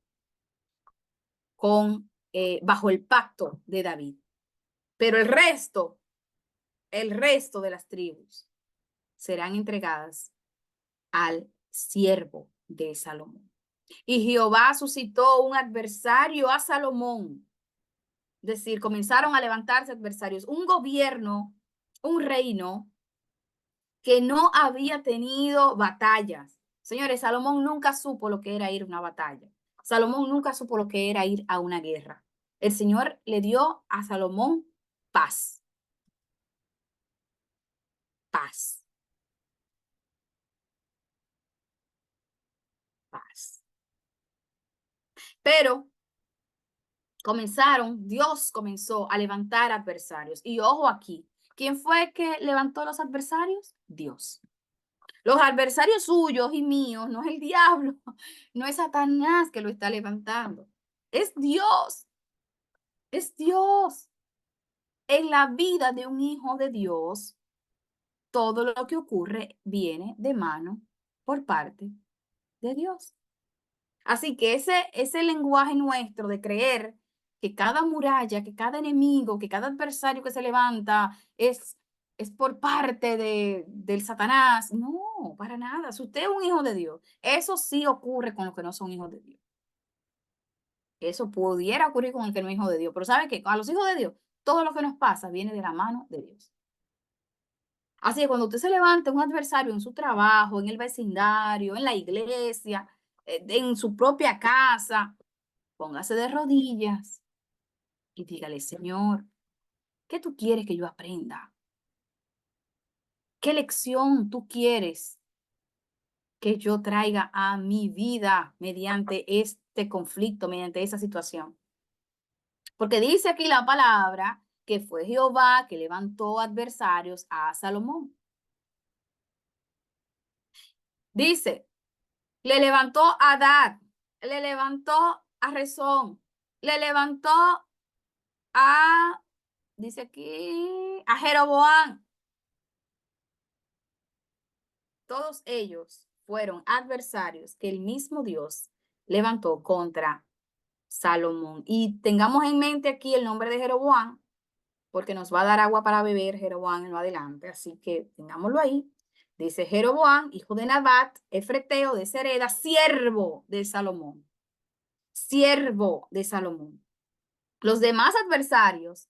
bajo el pacto de David, pero el resto de las tribus serán entregadas al siervo de Salomón. Y Jehová suscitó un adversario a Salomón. Es decir, comenzaron a levantarse adversarios, un gobierno, un reino que no había tenido batallas. Señores, Salomón nunca supo lo que era ir a una batalla. Salomón nunca supo lo que era ir a una guerra. El Señor le dio a Salomón paz. Paz. Paz. Pero Dios comenzó a levantar adversarios. Y ojo aquí, ¿quién fue que levantó los adversarios? Dios. Los adversarios suyos y míos no es el diablo, no es Satanás que lo está levantando. Es Dios. Es Dios. En la vida de un hijo de Dios, todo lo que ocurre viene de mano por parte de Dios. Así que ese lenguaje nuestro de creer que cada muralla, que cada enemigo, que cada adversario que se levanta es por parte del Satanás. No, para nada. Si usted es un hijo de Dios, eso sí ocurre con los que no son hijos de Dios. Eso pudiera ocurrir con el que no es hijo de Dios. Pero ¿sabe qué? A los hijos de Dios, todo lo que nos pasa viene de la mano de Dios. Así que cuando usted se levante un adversario en su trabajo, en el vecindario, en la iglesia, en su propia casa, póngase de rodillas y dígale, Señor, ¿qué tú quieres que yo aprenda? ¿Qué lección tú quieres que yo traiga a mi vida mediante este conflicto, mediante esa situación? Porque dice aquí la palabra que fue Jehová que levantó adversarios a Salomón. Dice, le levantó a Adad, le levantó a Rezón, le levantó a, dice aquí, a Jeroboam. Todos ellos fueron adversarios que el mismo Dios levantó contra Salomón. Y tengamos en mente aquí el nombre de Jeroboam, porque nos va a dar agua para beber Jeroboam en lo adelante. Así que tengámoslo ahí. Dice Jeroboam, hijo de Nabat, efreteo de Sereda, siervo de Salomón. Siervo de Salomón. Los demás adversarios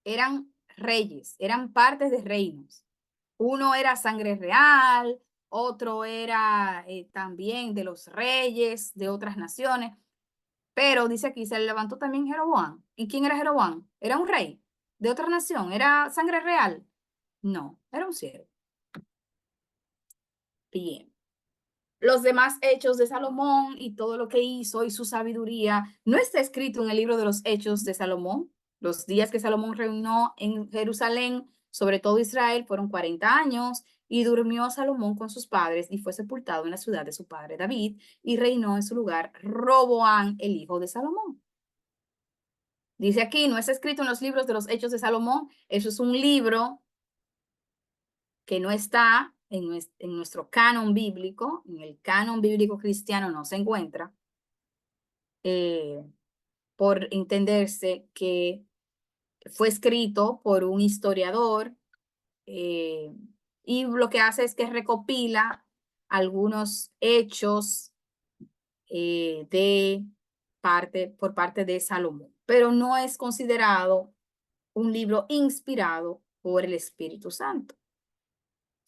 eran reyes, eran partes de reinos. Uno era sangre real, otro era también de los reyes de otras naciones, pero dice aquí, se levantó también Jeroboam. ¿Y quién era Jeroboam? Era un rey de otra nación, ¿era sangre real? No, era un siervo. Bien. Los demás hechos de Salomón y todo lo que hizo y su sabiduría no está escrito en el libro de los hechos de Salomón. Los días que Salomón reinó en Jerusalén, sobre todo Israel, fueron 40 años y durmió Salomón con sus padres y fue sepultado en la ciudad de su padre David y reinó en su lugar Roboán, el hijo de Salomón. Dice aquí, no es escrito en los libros de los Hechos de Salomón. Eso es un libro que no está en nuestro canon bíblico, en el canon bíblico cristiano no se encuentra, eh, por entenderse que fue escrito por un historiador, eh, y lo que hace es que recopila algunos hechos por parte de Salomón, pero no es considerado un libro inspirado por el Espíritu Santo.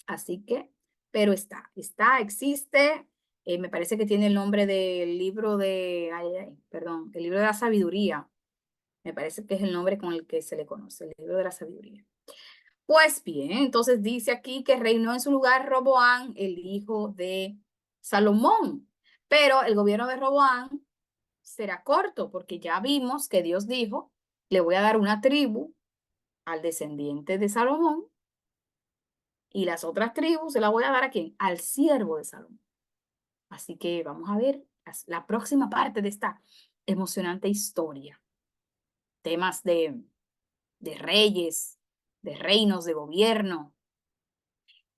Así que, pero existe, me parece que tiene el nombre del libro perdón, el libro de la sabiduría. Me parece que es el nombre con el que se le conoce, el libro de la sabiduría. Pues bien, entonces dice aquí que reinó en su lugar Roboán, el hijo de Salomón. Pero el gobierno de Roboán será corto, porque ya vimos que Dios dijo, le voy a dar una tribu al descendiente de Salomón, y las otras tribus se las voy a dar a quién, al siervo de Salomón. Así que vamos a ver la próxima parte de esta emocionante historia. Temas de reyes, de reinos, de gobierno.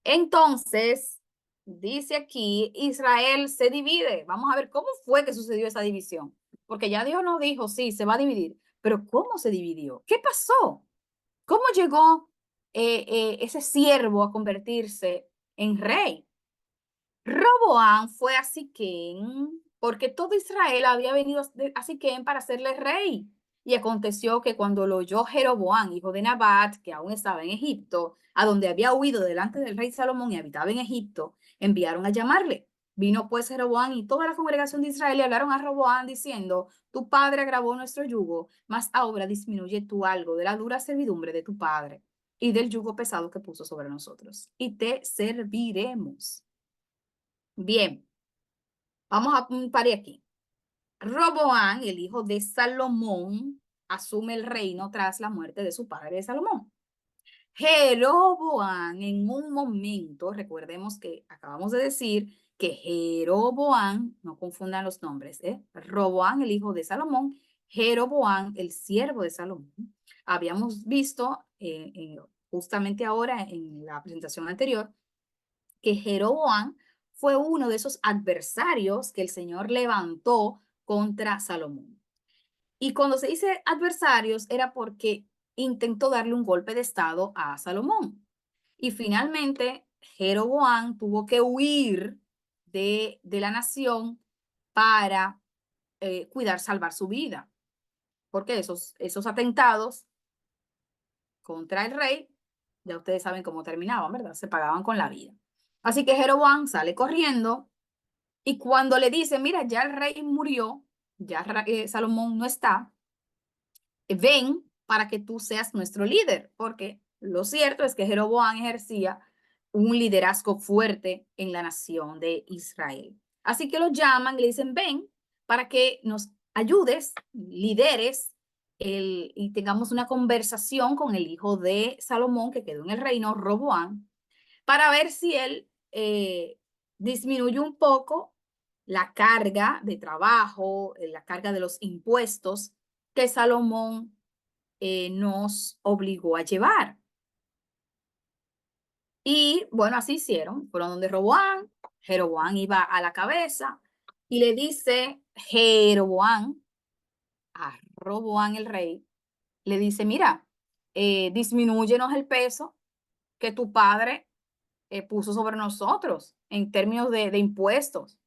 Entonces, dice aquí, Israel se divide. Vamos a ver cómo fue que sucedió esa división. Porque ya Dios nos dijo, sí, se va a dividir. Pero ¿cómo se dividió? ¿Qué pasó? ¿Cómo llegó ese siervo a convertirse en rey? Roboán fue a Siquén porque todo Israel había venido a Siquén para hacerle rey. Y aconteció que cuando lo oyó Jeroboam, hijo de Nabat, que aún estaba en Egipto, a donde había huido delante del rey Salomón y habitaba en Egipto, enviaron a llamarle. Vino pues Jeroboam y toda la congregación de Israel le hablaron a Roboam diciendo, tu padre agravó nuestro yugo, mas ahora disminuye tú algo de la dura servidumbre de tu padre y del yugo pesado que puso sobre nosotros, y te serviremos. Bien, vamos a parar aquí. Roboán, el hijo de Salomón, asume el reino tras la muerte de su padre Salomón. Jeroboán, en un momento, recordemos que acabamos de decir que Jeroboán, no confundan los nombres, Roboán, el hijo de Salomón, Jeroboán, el siervo de Salomón. Habíamos visto justamente ahora en la presentación anterior que Jeroboam fue uno de esos adversarios que el Señor levantó contra Salomón. Y cuando se dice adversarios era porque intentó darle un golpe de estado a Salomón. Y finalmente Jeroboam tuvo que huir de la nación para salvar su vida. Porque esos atentados contra el rey, ya ustedes saben cómo terminaban, ¿verdad? Se pagaban con la vida. Así que Jeroboam sale corriendo y cuando le dice, mira, ya el rey murió, ya Salomón no está, ven para que tú seas nuestro líder, porque lo cierto es que Jeroboam ejercía un liderazgo fuerte en la nación de Israel. Así que lo llaman y le dicen, ven para que nos ayudes, lideres, y tengamos una conversación con el hijo de Salomón que quedó en el reino, Roboam, para ver si él disminuye un poco la carga de trabajo, la carga de los impuestos que Salomón nos obligó a llevar. Y bueno, así hicieron. Fueron donde Roboam, Jeroboam iba a la cabeza y le dice Jeroboam a Roboam el rey, le dice, mira, disminúyenos el peso que tu padre puso sobre nosotros en términos de impuestos.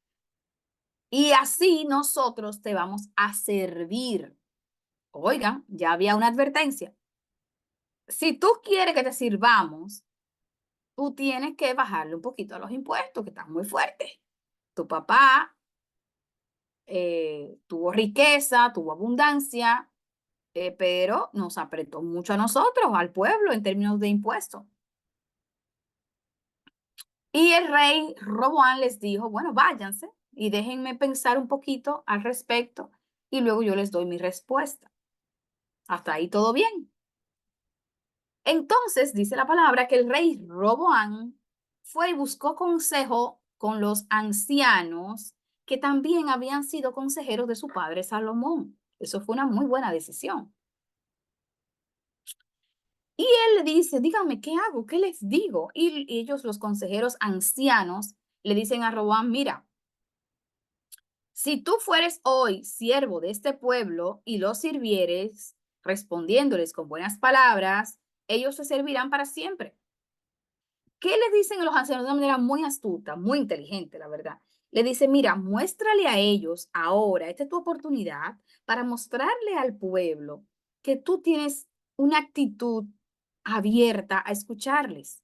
Y así nosotros te vamos a servir. Oigan, ya había una advertencia. Si tú quieres que te sirvamos, tú tienes que bajarle un poquito a los impuestos, que están muy fuertes. Tu papá tuvo riqueza, tuvo abundancia, pero nos apretó mucho a nosotros, al pueblo, en términos de impuestos. Y el rey Roboán les dijo, bueno, váyanse y déjenme pensar un poquito al respecto y luego yo les doy mi respuesta. Hasta ahí todo bien. Entonces dice la palabra que el rey Roboán fue y buscó consejo con los ancianos que también habían sido consejeros de su padre Salomón. Eso fue una muy buena decisión. Y él le dice, díganme, ¿qué hago? ¿Qué les digo? Y ellos, los consejeros ancianos, le dicen a Roboam, mira, si tú fueres hoy siervo de este pueblo y los sirvieres, respondiéndoles con buenas palabras, ellos te servirán para siempre. ¿Qué les dicen a los ancianos de una manera muy astuta, muy inteligente, la verdad? Le dice, mira, muéstrale a ellos ahora, esta es tu oportunidad para mostrarle al pueblo que tú tienes una actitud abierta a escucharles,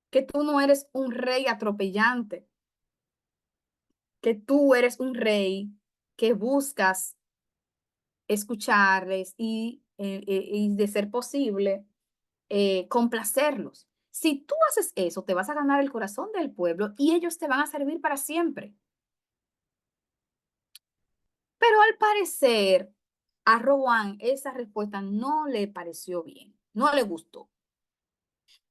que tú no eres un rey atropellante, que tú eres un rey que buscas escucharles y de ser posible, complacerlos. Si tú haces eso, te vas a ganar el corazón del pueblo y ellos te van a servir para siempre. Pero al parecer, a Roboam esa respuesta no le pareció bien, no le gustó.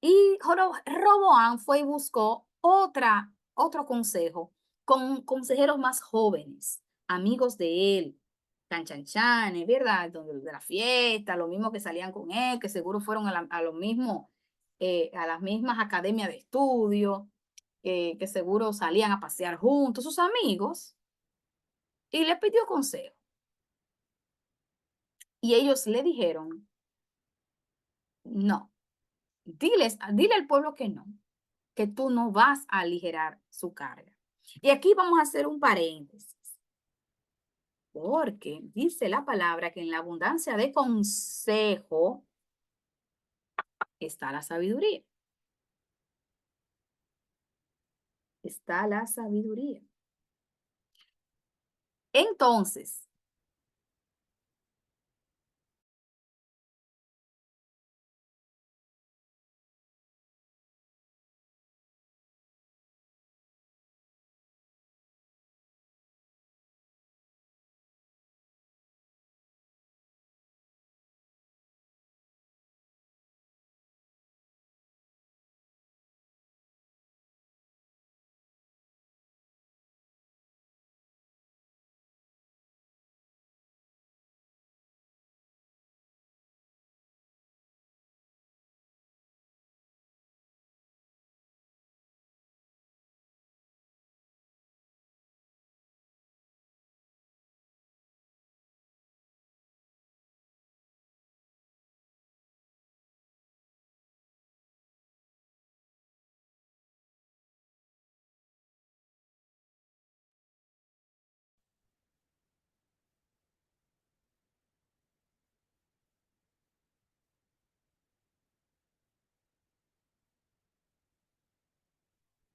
Y Roboam fue y buscó otro consejo con consejeros más jóvenes, amigos de él, canchanchanes, ¿verdad? Donde, de la fiesta, los mismos que salían con él, que seguro fueron a los mismos, a las mismas academias de estudio, que seguro salían a pasear juntos, sus amigos, y le pidió consejo. Y ellos le dijeron, no, dile al pueblo que tú no vas a aligerar su carga. Y aquí vamos a hacer un paréntesis, porque dice la palabra que en la abundancia de consejo está la sabiduría. Está la sabiduría. Entonces,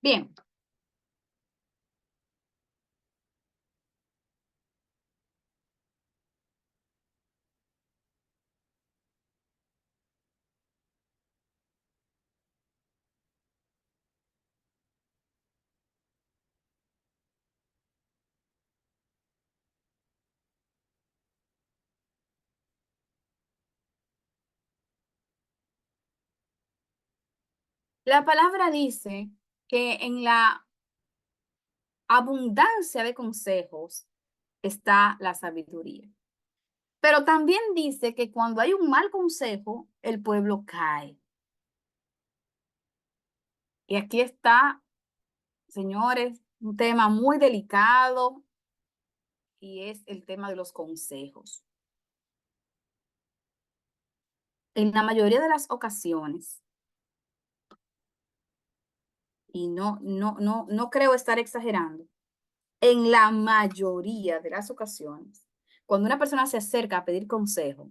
bien, la palabra dice que en la abundancia de consejos está la sabiduría. Pero también dice que cuando hay un mal consejo, el pueblo cae. Y aquí está, señores, un tema muy delicado y es el tema de los consejos. En la mayoría de las ocasiones, y no creo estar exagerando, en la mayoría de las ocasiones, cuando una persona se acerca a pedir consejo,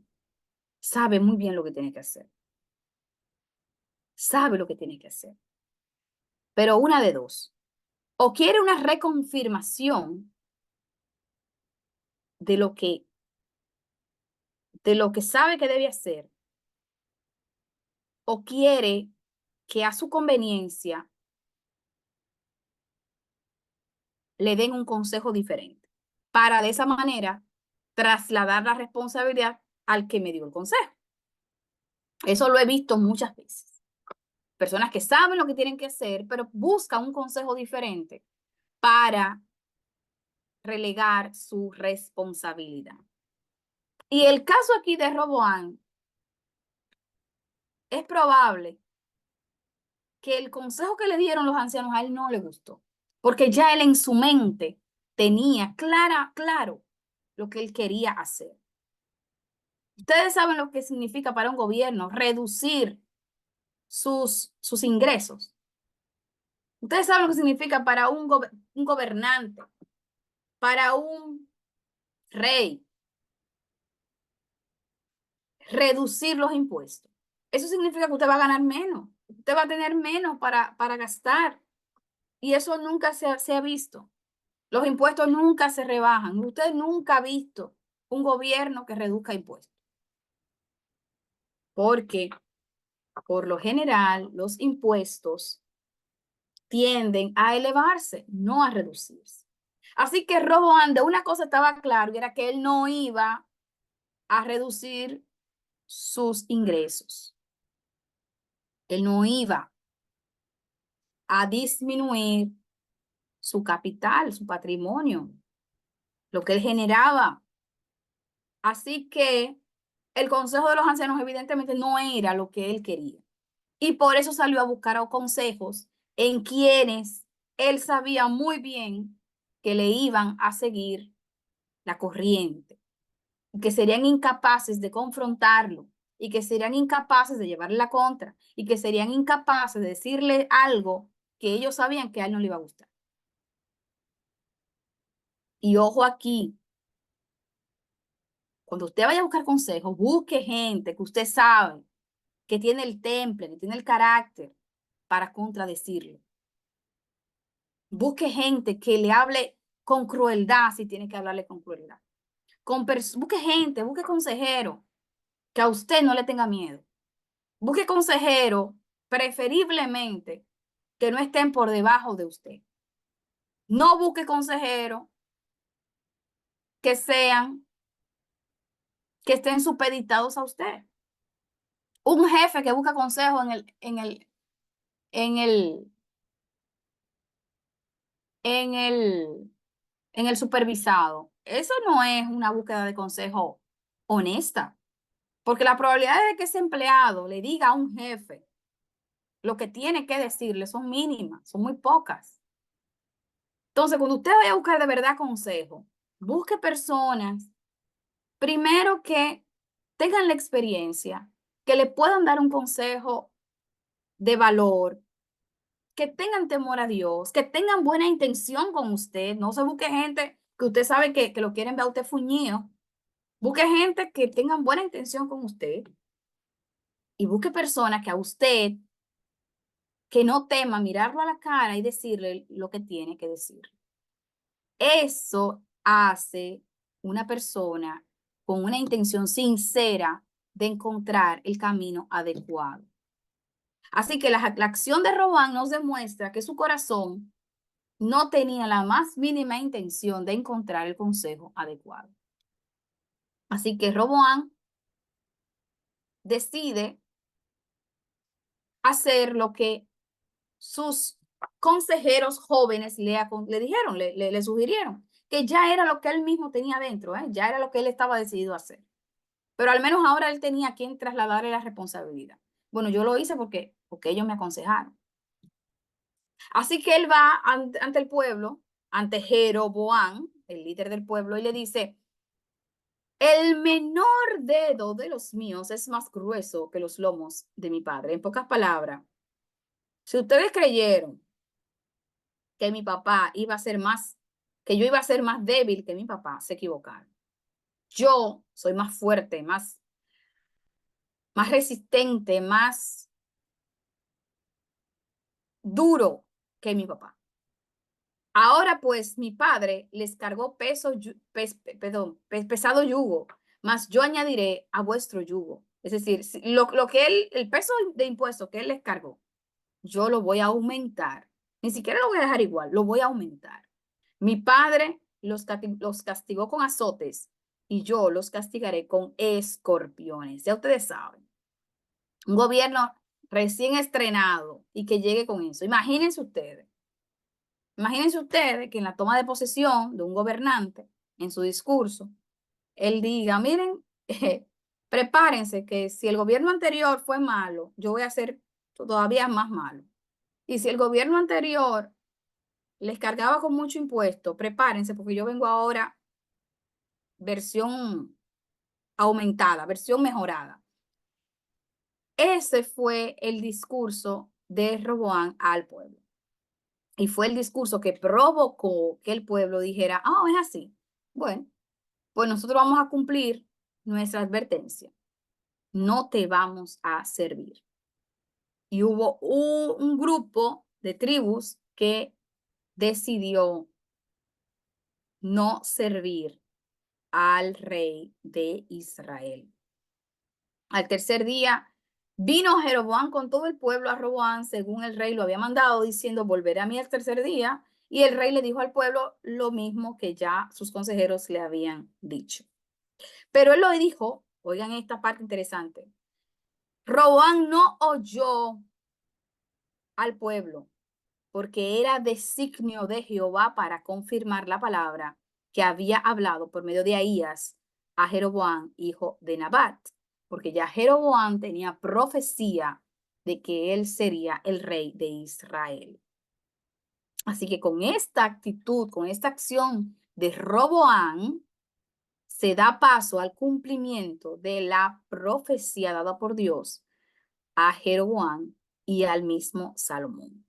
sabe muy bien lo que tiene que hacer, sabe lo que tiene que hacer, pero una de dos, o quiere una reconfirmación de lo que, de lo que sabe que debe hacer, o quiere que a su conveniencia le den un consejo diferente, para de esa manera trasladar la responsabilidad al que me dio el consejo. Eso lo he visto muchas veces. Personas que saben lo que tienen que hacer, pero buscan un consejo diferente para relegar su responsabilidad. Y el caso aquí de Roboán es probable que el consejo que le dieron los ancianos a él no le gustó, porque ya él en su mente tenía claro lo que él quería hacer. Ustedes saben lo que significa para un gobierno reducir sus ingresos. Ustedes saben lo que significa para un gobernante, para un rey, reducir los impuestos. Eso significa que usted va a ganar menos, usted va a tener menos para gastar. Y eso nunca se ha visto. Los impuestos nunca se rebajan. Usted nunca ha visto un gobierno que reduzca impuestos. Porque, por lo general, los impuestos tienden a elevarse, no a reducirse. Así que Roboam, de una cosa estaba claro, y era que él no iba a reducir sus ingresos. Él no iba a disminuir su capital, su patrimonio, lo que él generaba. Así que el consejo de los ancianos evidentemente no era lo que él quería. Y por eso salió a buscar consejos en quienes él sabía muy bien que le iban a seguir la corriente, que serían incapaces de confrontarlo y que serían incapaces de llevarle la contra y que serían incapaces de decirle algo que ellos sabían que a él no le iba a gustar. Y ojo aquí, cuando usted vaya a buscar consejos, busque gente que usted sabe que tiene el temple, que tiene el carácter para contradecirlo. Busque gente que le hable con crueldad si tiene que hablarle con crueldad. Busque gente, busque consejero que a usted no le tenga miedo. Busque consejero preferiblemente que no estén por debajo de usted. No busque consejero que que estén supeditados a usted. Un jefe que busca consejo en el, en el, en el supervisado. Eso no es una búsqueda de consejo honesta, porque la probabilidad de que ese empleado le diga a un jefe lo que tiene que decirle son mínimas, son muy pocas. Entonces, cuando usted vaya a buscar de verdad consejo, busque personas, primero que tengan la experiencia, que le puedan dar un consejo de valor, que tengan temor a Dios, que tengan buena intención con usted. No se busque gente que usted sabe que lo quieren ver a usted fuñido. Busque gente que tengan buena intención con usted y busque personas que a usted, que no tema mirarlo a la cara y decirle lo que tiene que decir. Eso hace una persona con una intención sincera de encontrar el camino adecuado. Así que la acción de Roboam nos demuestra que su corazón no tenía la más mínima intención de encontrar el consejo adecuado. Así que Roboam decide hacer lo que sus consejeros jóvenes le dijeron, le sugirieron, que ya era lo que él mismo tenía dentro, ya era lo que él estaba decidido a hacer. Pero al menos ahora él tenía a quien trasladarle la responsabilidad. Bueno, yo lo hice porque ellos me aconsejaron. Así que él va ante el pueblo, ante Jeroboam, el líder del pueblo, y le dice, el menor dedo de los míos es más grueso que los lomos de mi padre. En pocas palabras, si ustedes creyeron que mi papá iba a ser más, que yo iba a ser más débil que mi papá, se equivocaron. Yo soy más fuerte, más resistente, más duro que mi papá. Ahora pues mi padre les cargó pesado yugo, mas yo añadiré a vuestro yugo. Es decir, lo que el peso de impuesto que él les cargó, yo lo voy a aumentar. Ni siquiera lo voy a dejar igual, lo voy a aumentar. Mi padre los castigó con azotes y yo los castigaré con escorpiones. Ya ustedes saben, un gobierno recién estrenado y que llegue con eso. Imagínense ustedes que en la toma de posesión de un gobernante, en su discurso, él diga, miren, prepárense que si el gobierno anterior fue malo, yo voy a ser todavía más malo. Y si el gobierno anterior les cargaba con mucho impuesto, prepárense porque yo vengo ahora versión aumentada, versión mejorada. Ese fue el discurso de Roboam al pueblo. Y fue el discurso que provocó que el pueblo dijera, ah, es así. Bueno, pues nosotros vamos a cumplir nuestra advertencia. No te vamos a servir. Y hubo un grupo de tribus que decidió no servir al rey de Israel. Al tercer día vino Jeroboam con todo el pueblo a Roboam, según el rey lo había mandado, diciendo, volveré a mí al tercer día. Y el rey le dijo al pueblo lo mismo que ya sus consejeros le habían dicho. Pero él lo dijo, oigan esta parte interesante, Roboam no oyó al pueblo, porque era designio de Jehová para confirmar la palabra que había hablado por medio de Ahías a Jeroboam, hijo de Nabat, porque ya Jeroboam tenía profecía de que él sería el rey de Israel. Así que con esta actitud, con esta acción de Roboam, se da paso al cumplimiento de la profecía dada por Dios a Jeroboam y al mismo Salomón.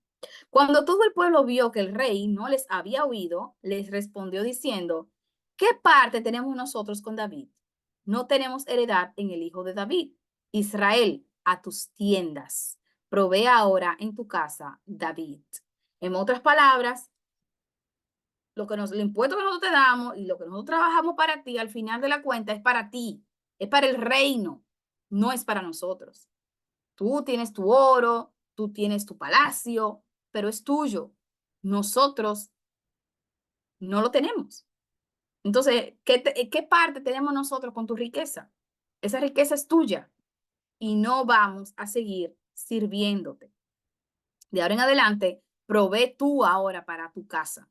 Cuando todo el pueblo vio que el rey no les había oído, les respondió diciendo, ¿qué parte tenemos nosotros con David? No tenemos heredad en el hijo de David. Israel, a tus tiendas. Provee ahora en tu casa, David. En otras palabras, el impuesto que nosotros te damos y lo que nosotros trabajamos para ti, al final de la cuenta, es para ti, es para el reino, no es para nosotros. Tú tienes tu oro, tú tienes tu palacio, pero es tuyo. Nosotros no lo tenemos. Entonces, ¿qué parte tenemos nosotros con tu riqueza? Esa riqueza es tuya y no vamos a seguir sirviéndote. De ahora en adelante, provee tú ahora para tu casa.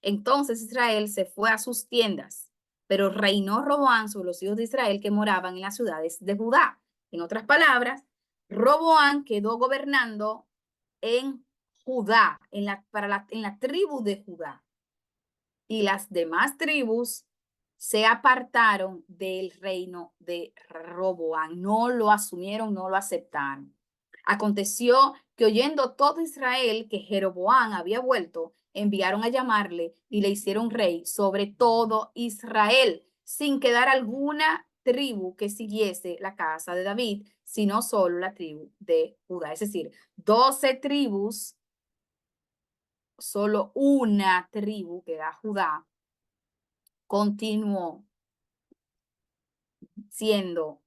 Entonces Israel se fue a sus tiendas, pero reinó Roboam sobre los hijos de Israel que moraban en las ciudades de Judá. En otras palabras, Roboam quedó gobernando en Judá, en la tribu de Judá. Y las demás tribus se apartaron del reino de Roboam, no lo asumieron, no lo aceptaron. Aconteció que oyendo todo Israel que Jeroboam había vuelto, enviaron a llamarle y le hicieron rey sobre todo Israel, sin quedar alguna tribu que siguiese la casa de David, sino solo la tribu de Judá. Es decir, 12 tribus, solo una tribu, que era Judá, continuó sirviendo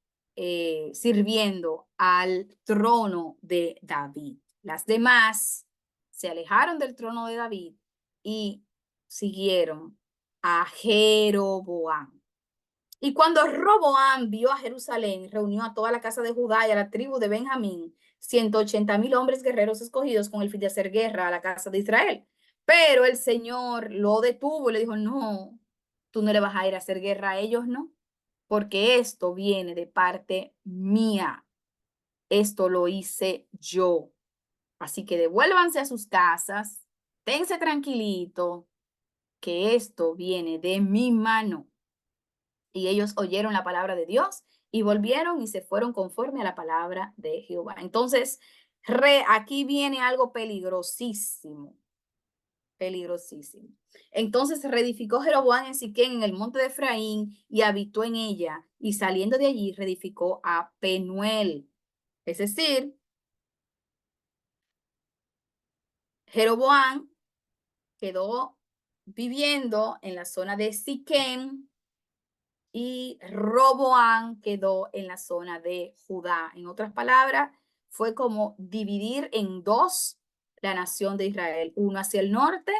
al trono de David. Las demás se alejaron del trono de David y siguieron a Jeroboam. Y cuando Roboam vio a Jerusalén, reunió a toda la casa de Judá y a la tribu de Benjamín, 180,000 hombres guerreros escogidos con el fin de hacer guerra a la casa de Israel. Pero el Señor lo detuvo y le dijo, no, tú no le vas a ir a hacer guerra a ellos, ¿no? Porque esto viene de parte mía. Esto lo hice yo. Así que devuélvanse a sus casas, tense tranquilito, que esto viene de mi mano. Y ellos oyeron la palabra de Dios y volvieron y se fueron conforme a la palabra de Jehová. Entonces, aquí viene algo peligrosísimo, peligrosísimo. Entonces reedificó Jeroboam en Siquén, en el monte de Efraín, y habitó en ella, y saliendo de allí reedificó a Penuel. Es decir, Jeroboam quedó viviendo en la zona de Siquén, y Roboam quedó en la zona de Judá. En otras palabras, fue como dividir en dos la nación de Israel, uno hacia el norte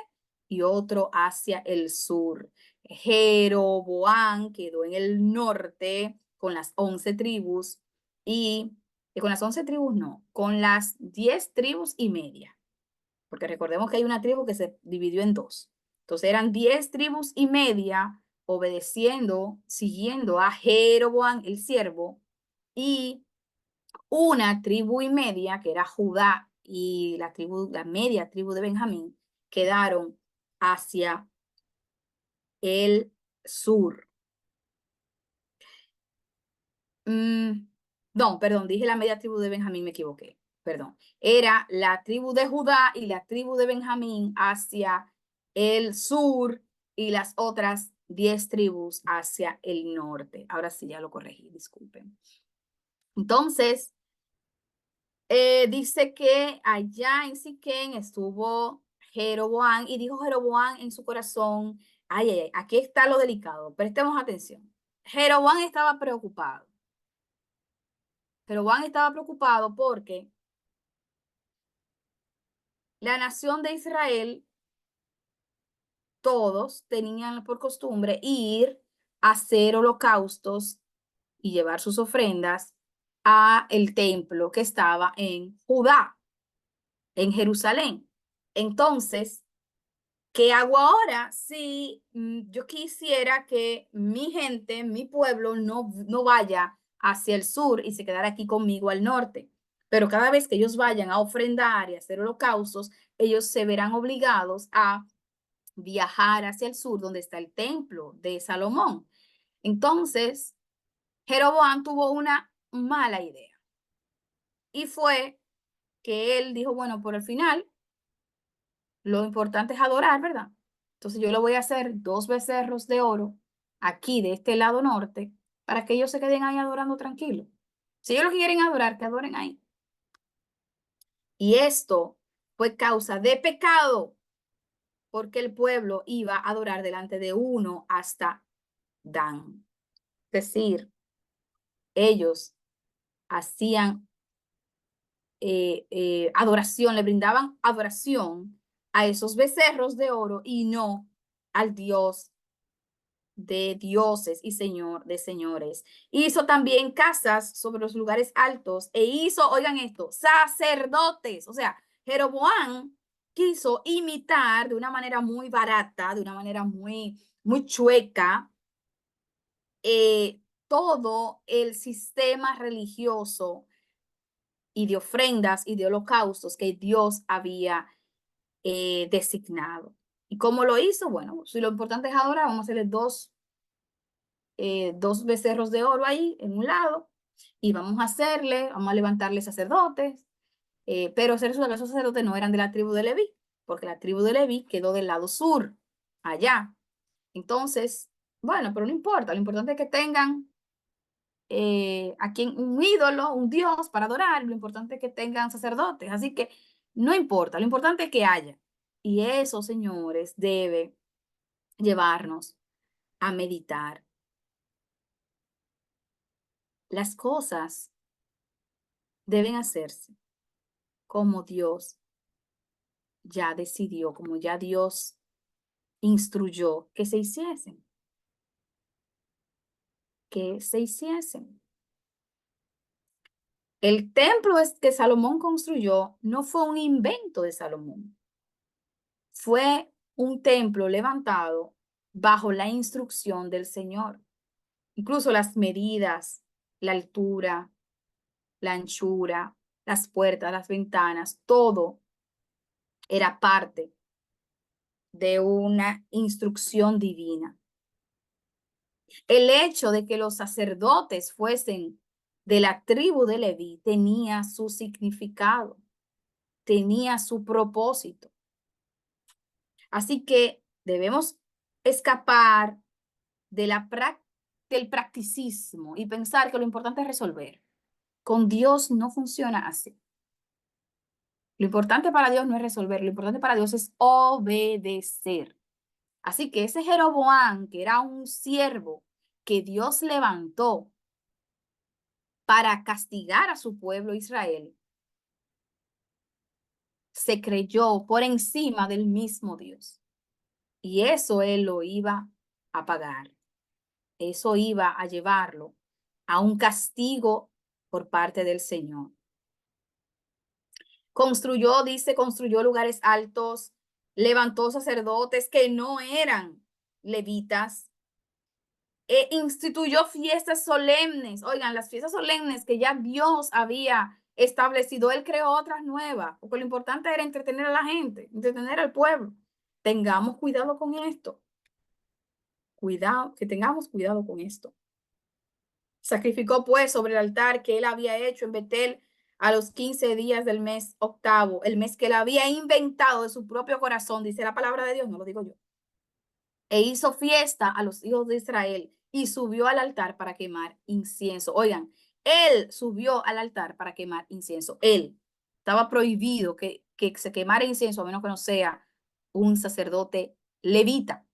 y otro hacia el sur. Jeroboam quedó en el norte con las 11 tribus y con las 11 tribus no, con las 10 tribus y media, porque recordemos que hay una tribu que se dividió en dos. Entonces eran 10 tribus y media obedeciendo, siguiendo a Jeroboam el siervo, y una tribu y media, que era Judá, y la media tribu de Benjamín, quedaron hacia el sur. Mm, no, perdón, dije la media tribu de Benjamín, me equivoqué. Perdón. Era la tribu de Judá y la tribu de Benjamín hacia el sur y las otras 10 tribus hacia el norte. Ahora sí, ya lo corregí, disculpen. Entonces, dice que allá en Siquén estuvo Jeroboam y dijo Jeroboam en su corazón, ay, ay, ay, aquí está lo delicado, prestemos atención. Jeroboam estaba preocupado. Jeroboam estaba preocupado porque la nación de Israel, todos tenían por costumbre ir a hacer holocaustos y llevar sus ofrendas a el templo que estaba en Judá, en Jerusalén. Entonces, ¿qué hago ahora si yo quisiera que mi gente, mi pueblo, no vaya hacia el sur y se quedara aquí conmigo al norte? Pero cada vez que ellos vayan a ofrendar y a hacer holocaustos, ellos se verán obligados a viajar hacia el sur, donde está el templo de Salomón. Entonces, Jeroboam tuvo una mala idea y fue que él dijo, bueno, por el final lo importante es adorar, ¿verdad? Entonces yo le voy a hacer 2 becerros de oro aquí de este lado norte para que ellos se queden ahí adorando tranquilo. Si ellos lo quieren adorar, que adoren ahí. Y esto fue causa de pecado porque el pueblo iba a adorar delante de uno hasta Dan. Es decir, ellos hacían adoración, le brindaban adoración a esos becerros de oro y no al Dios de dioses y señor de señores. Hizo también casas sobre los lugares altos e hizo, oigan esto, sacerdotes. O sea, Jeroboam quiso imitar de una manera muy barata, de una manera muy chueca, todo el sistema religioso y de ofrendas y de holocaustos que Dios había designado. ¿Y cómo lo hizo? Bueno, si lo importante es adorar, vamos a hacerle dos becerros de oro ahí en un lado y vamos a levantarle sacerdotes, pero esos sacerdotes no eran de la tribu de Leví, porque la tribu de Leví quedó del lado sur, allá. Entonces, bueno, pero no importa, lo importante es que tengan a quien un ídolo, un dios para adorar, lo importante es que tengan sacerdotes, así que no importa, lo importante es que haya. Y eso, señores, debe llevarnos a meditar. Las cosas deben hacerse como Dios ya decidió, como ya Dios instruyó que se hiciesen, que se hiciesen. El templo que Salomón construyó no fue un invento de Salomón, fue un templo levantado bajo la instrucción del Señor. Incluso las medidas, la altura, la anchura, las puertas, las ventanas, todo era parte de una instrucción divina. El hecho de que los sacerdotes fuesen de la tribu de Leví tenía su significado, tenía su propósito. Así que debemos escapar de del practicismo y pensar que lo importante es resolver. Con Dios no funciona así. Lo importante para Dios no es resolver, lo importante para Dios es obedecer. Así que ese Jeroboam, que era un siervo que Dios levantó para castigar a su pueblo Israel, se creyó por encima del mismo Dios. Y eso él lo iba a pagar. Eso iba a llevarlo a un castigo por parte del Señor. Construyó, dice, construyó lugares altos, levantó sacerdotes que no eran levitas, instituyó fiestas solemnes. Oigan, las fiestas solemnes que ya Dios había establecido, él creó otras nuevas, porque lo importante era entretener a la gente, entretener al pueblo. Tengamos cuidado con esto. Cuidado, que tengamos cuidado con esto. Sacrificó pues sobre el altar que él había hecho en Betel a los 15 días del mes octavo, el mes que él había inventado de su propio corazón, dice la palabra de Dios, no lo digo yo. E hizo fiesta a los hijos de Israel y subió al altar para quemar incienso. Oigan, él subió al altar para quemar incienso. Él estaba prohibido que se quemara incienso a menos que no sea un sacerdote levita.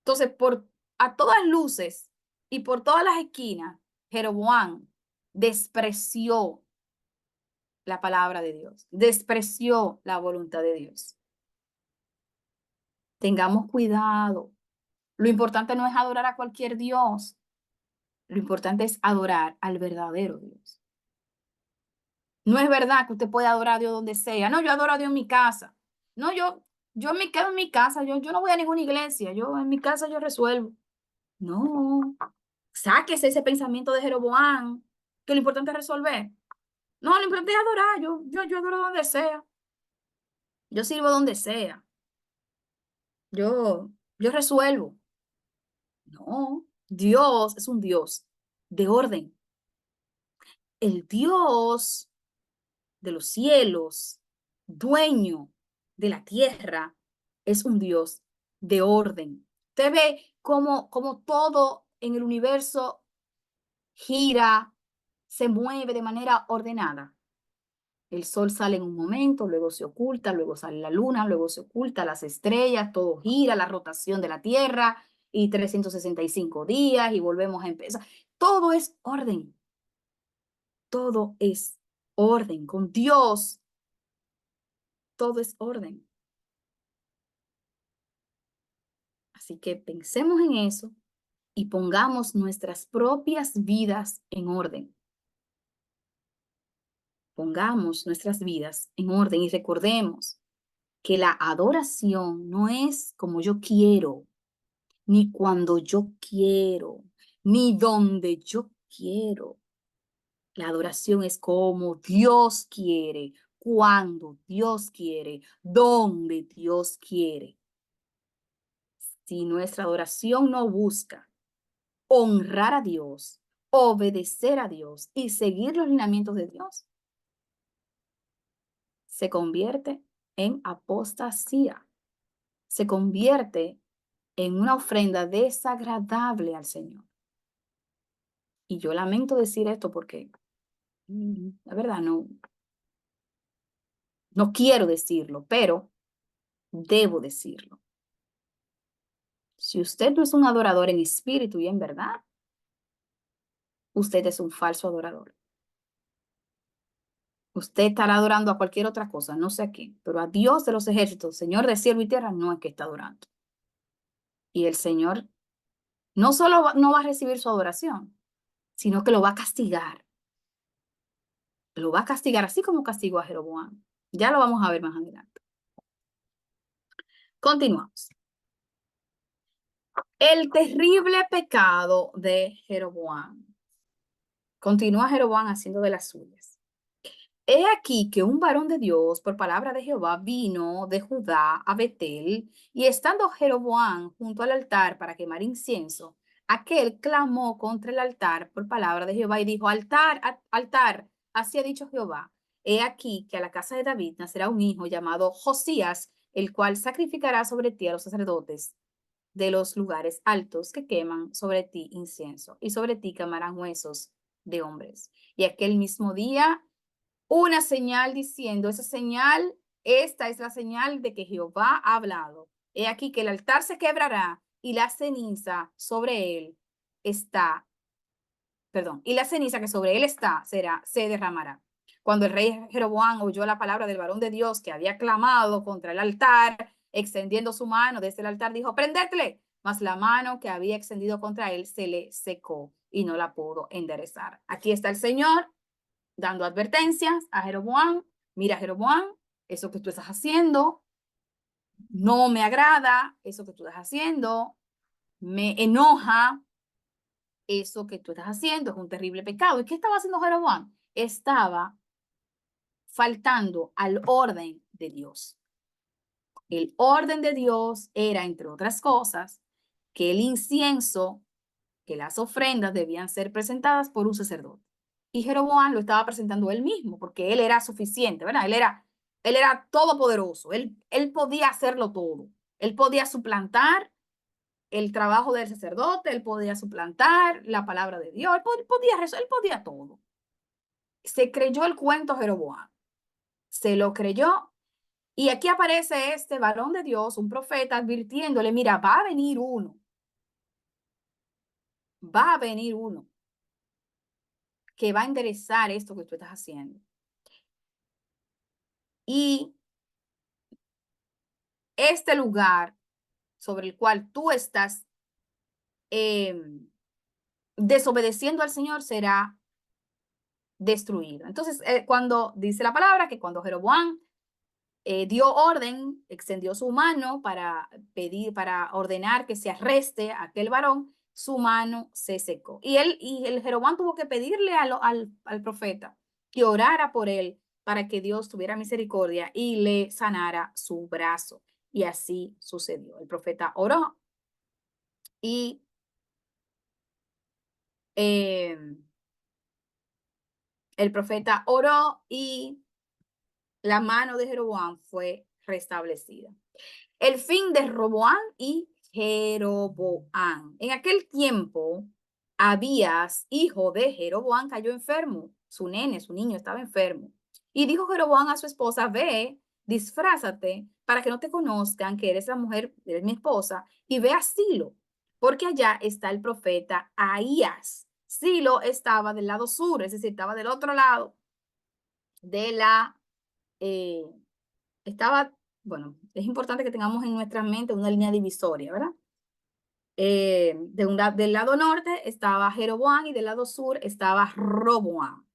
Entonces, a todas luces y por todas las esquinas, Jeroboam despreció la palabra de Dios, despreció la voluntad de Dios. Tengamos cuidado. Lo importante no es adorar a cualquier Dios. Lo importante es adorar al verdadero Dios. No es verdad que usted puede adorar a Dios donde sea. No, yo adoro a Dios en mi casa. No, yo me quedo en mi casa. Yo no voy a ninguna iglesia. Yo en mi casa yo resuelvo. No. Sáquese ese pensamiento de Jeroboam, que lo importante es resolver. No, lo importante es adorar. Yo adoro donde sea. Yo sirvo donde sea. Yo resuelvo. No. Dios es un Dios de orden. El Dios de los cielos, dueño de la tierra, es un Dios de orden. Usted ve cómo todo en el universo gira, se mueve de manera ordenada. El sol sale en un momento, luego se oculta, luego sale la luna, luego se oculta las estrellas, todo gira, la rotación de la Tierra y 365 días y volvemos a empezar. Todo es orden. Todo es orden. Con Dios, todo es orden. Así que pensemos en eso y pongamos nuestras propias vidas en orden. Pongamos nuestras vidas en orden y recordemos que la adoración no es como yo quiero, ni cuando yo quiero, ni donde yo quiero. La adoración es como Dios quiere, cuando Dios quiere, donde Dios quiere. Si nuestra adoración no busca honrar a Dios, obedecer a Dios y seguir los lineamientos de Dios, se convierte en apostasía, se convierte en una ofrenda desagradable al Señor. Y yo lamento decir esto porque, la verdad, no quiero decirlo, pero debo decirlo. Si usted no es un adorador en espíritu y en verdad, usted es un falso adorador. Usted estará adorando a cualquier otra cosa, no sé a quién, pero a Dios de los ejércitos, Señor de cielo y tierra, no es que está adorando. Y el Señor no solo no va a recibir su adoración, sino que lo va a castigar. Lo va a castigar así como castigó a Jeroboam. Ya lo vamos a ver más adelante. Continuamos. El terrible pecado de Jeroboam. Continúa Jeroboam haciendo de las suyas. He aquí que un varón de Dios, por palabra de Jehová, vino de Judá a Betel, y estando Jeroboam junto al altar para quemar incienso, aquel clamó contra el altar por palabra de Jehová y dijo: altar, altar, así ha dicho Jehová. He aquí que a la casa de David nacerá un hijo llamado Josías, el cual sacrificará sobre ti a los sacerdotes de los lugares altos que queman sobre ti incienso, y sobre ti quemarán huesos de hombres. Y aquel mismo día una señal diciendo, esa señal, esta es la señal de que Jehová ha hablado. He aquí que el altar se quebrará y la ceniza sobre él está, perdón, y la ceniza que sobre él está se derramará. Cuando el rey Jeroboam oyó la palabra del varón de Dios que había clamado contra el altar, extendiendo su mano desde el altar, dijo: prendedle. Mas la mano que había extendido contra él se le secó y no la pudo enderezar. Aquí está el Señor dando advertencias a Jeroboam. Mira, Jeroboam, eso que tú estás haciendo no me agrada, eso que tú estás haciendo me enoja, eso que tú estás haciendo es un terrible pecado. ¿Y qué estaba haciendo Jeroboam? Estaba faltando al orden de Dios. El orden de Dios era, entre otras cosas, que el incienso, que las ofrendas debían ser presentadas por un sacerdote. Y Jeroboam lo estaba presentando él mismo, porque él era suficiente, ¿verdad? Él era todopoderoso, él podía hacerlo todo. Él podía suplantar el trabajo del sacerdote, él podía suplantar la palabra de Dios, él podía todo. Se creyó el cuento Jeroboam, se lo creyó. Y aquí aparece este varón de Dios, un profeta, advirtiéndole, mira, va a venir uno que va a enderezar esto que tú estás haciendo. Y este lugar sobre el cual tú estás eh, desobedeciendo al Señor será destruido. Entonces, cuando dice la palabra que cuando Jeroboam dio orden, extendió su mano para pedir, para ordenar que se arreste a aquel varón, su mano se secó. Y el Jeroboam tuvo que pedirle al profeta que orara por él para que Dios tuviera misericordia y le sanara su brazo. Y así sucedió. El profeta oró y eh, el profeta oró y la mano de Jeroboam fue restablecida. El fin de Roboam y Jeroboam. En aquel tiempo, Abías, hijo de Jeroboam, cayó enfermo. Su nene, su niño, estaba enfermo. Y dijo Jeroboam a su esposa, ve, disfrázate para que no te conozcan que eres la mujer, eres mi esposa, y ve a Silo, porque allá está el profeta Ahías. Silo estaba del lado sur, es decir, estaba del otro lado de la eh, estaba, bueno, es importante que tengamos en nuestra mente una línea divisoria, ¿verdad? Del lado norte estaba Jeroboam y del lado sur estaba Roboam.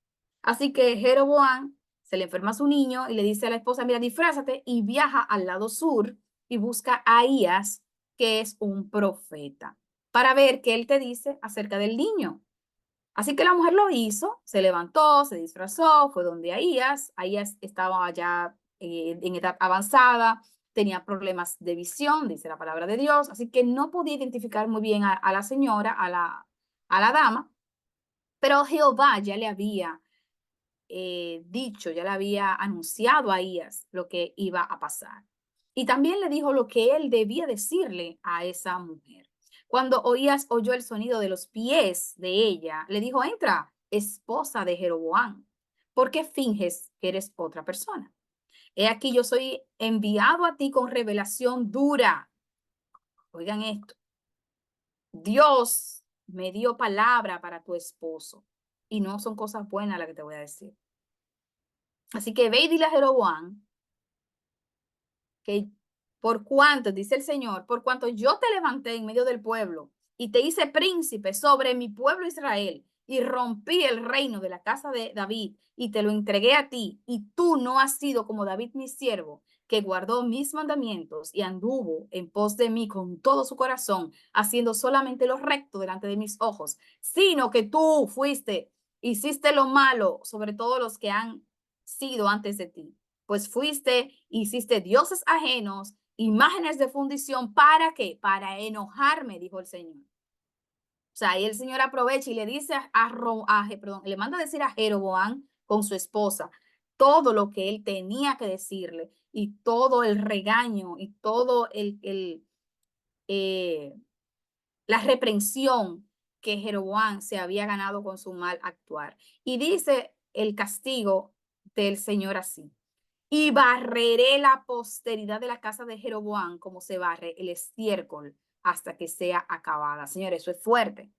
Así que Jeroboam se le enferma a su niño y le dice a la esposa, mira, disfrázate y viaja al lado sur y busca a Ahías, que es un profeta, para ver qué él te dice acerca del niño. Así que la mujer lo hizo, se levantó, se disfrazó, fue donde Ahías. Ahías estaba ya en edad avanzada, tenía problemas de visión, dice la palabra de Dios, así que no podía identificar muy bien a la señora, a la dama, pero Jehová ya le había dicho, ya le había anunciado a Ahías lo que iba a pasar. Y también le dijo lo que él debía decirle a esa mujer. Cuando Oías oyó el sonido de los pies de ella, le dijo, entra, esposa de Jeroboam, ¿por qué finges que eres otra persona? He aquí yo soy enviado a ti con revelación dura. Oigan esto, Dios me dio palabra para tu esposo y no son cosas buenas las que te voy a decir. Así que ve y dile a Jeroboam que por cuanto, dice el Señor, por cuanto yo te levanté en medio del pueblo y te hice príncipe sobre mi pueblo Israel y rompí el reino de la casa de David y te lo entregué a ti y tú no has sido como David mi siervo, que guardó mis mandamientos y anduvo en pos de mí con todo su corazón, haciendo solamente lo recto delante de mis ojos, sino que tú hiciste lo malo sobre todos los que han sido antes de ti, pues hiciste dioses ajenos, imágenes de fundición, ¿para qué? Para enojarme, dijo el Señor. O sea, ahí el Señor aprovecha y le dice perdón, le manda a decir a Jeroboam con su esposa todo lo que él tenía que decirle y todo el regaño y todo eh, la reprensión que Jeroboam se había ganado con su mal actuar. Y dice el castigo del Señor así: y barreré la posteridad de la casa de Jeroboam como se barre el estiércol hasta que sea acabada. Señores, eso es fuerte.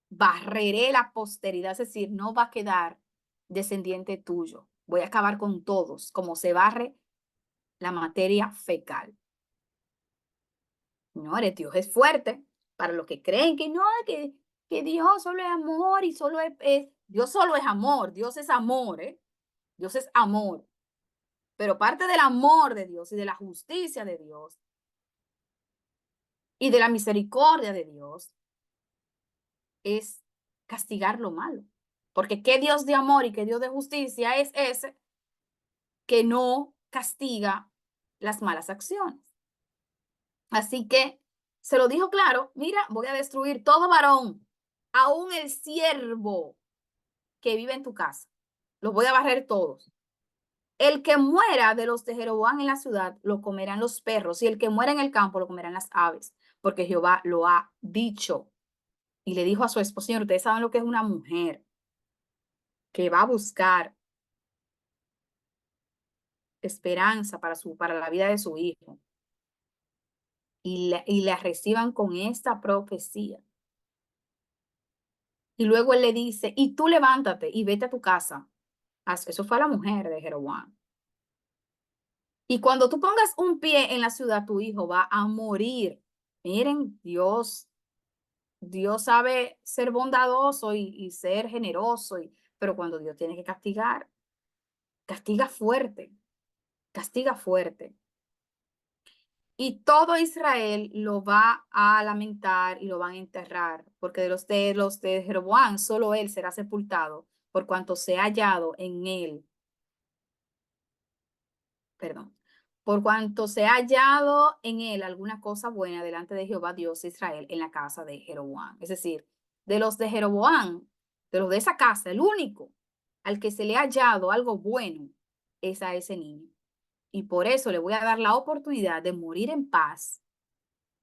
Barreré la posteridad, es decir, no va a quedar descendiente tuyo. Voy a acabar con todos, como se barre la materia fecal. Señores, Dios es fuerte. Para los que creen que no, que Dios solo es amor y Dios solo es amor, Dios es amor, ¿eh? Dios es amor. Pero parte del amor de Dios y de la justicia de Dios y de la misericordia de Dios es castigar lo malo. Porque qué Dios de amor y qué Dios de justicia es ese que no castiga las malas acciones. Así que se lo dijo claro, mira, voy a destruir todo varón, aún el siervo que vive en tu casa. Los voy a barrer todos. El que muera de los de Jeroboam en la ciudad, lo comerán los perros, y el que muera en el campo, lo comerán las aves, porque Jehová lo ha dicho. Y le dijo a su esposo, señor, ustedes saben lo que es una mujer que va a buscar esperanza para la vida de su hijo, y la reciban con esta profecía. Y luego él le dice, y tú levántate y vete a tu casa. Eso fue a la mujer de Jeroboam. Y cuando tú pongas un pie en la ciudad, tu hijo va a morir. Miren, Dios sabe ser bondadoso y ser generoso, pero cuando Dios tiene que castigar, castiga fuerte, castiga fuerte. Y todo Israel lo va a lamentar y lo van a enterrar, porque de los de Jeroboam, solo él será sepultado, por cuanto se ha hallado en él, perdón, por cuanto se ha hallado en él alguna cosa buena delante de Jehová Dios de Israel en la casa de Jeroboam. Es decir, de los de Jeroboam, de los de esa casa, el único al que se le ha hallado algo bueno es a ese niño. Y por eso le voy a dar la oportunidad de morir en paz,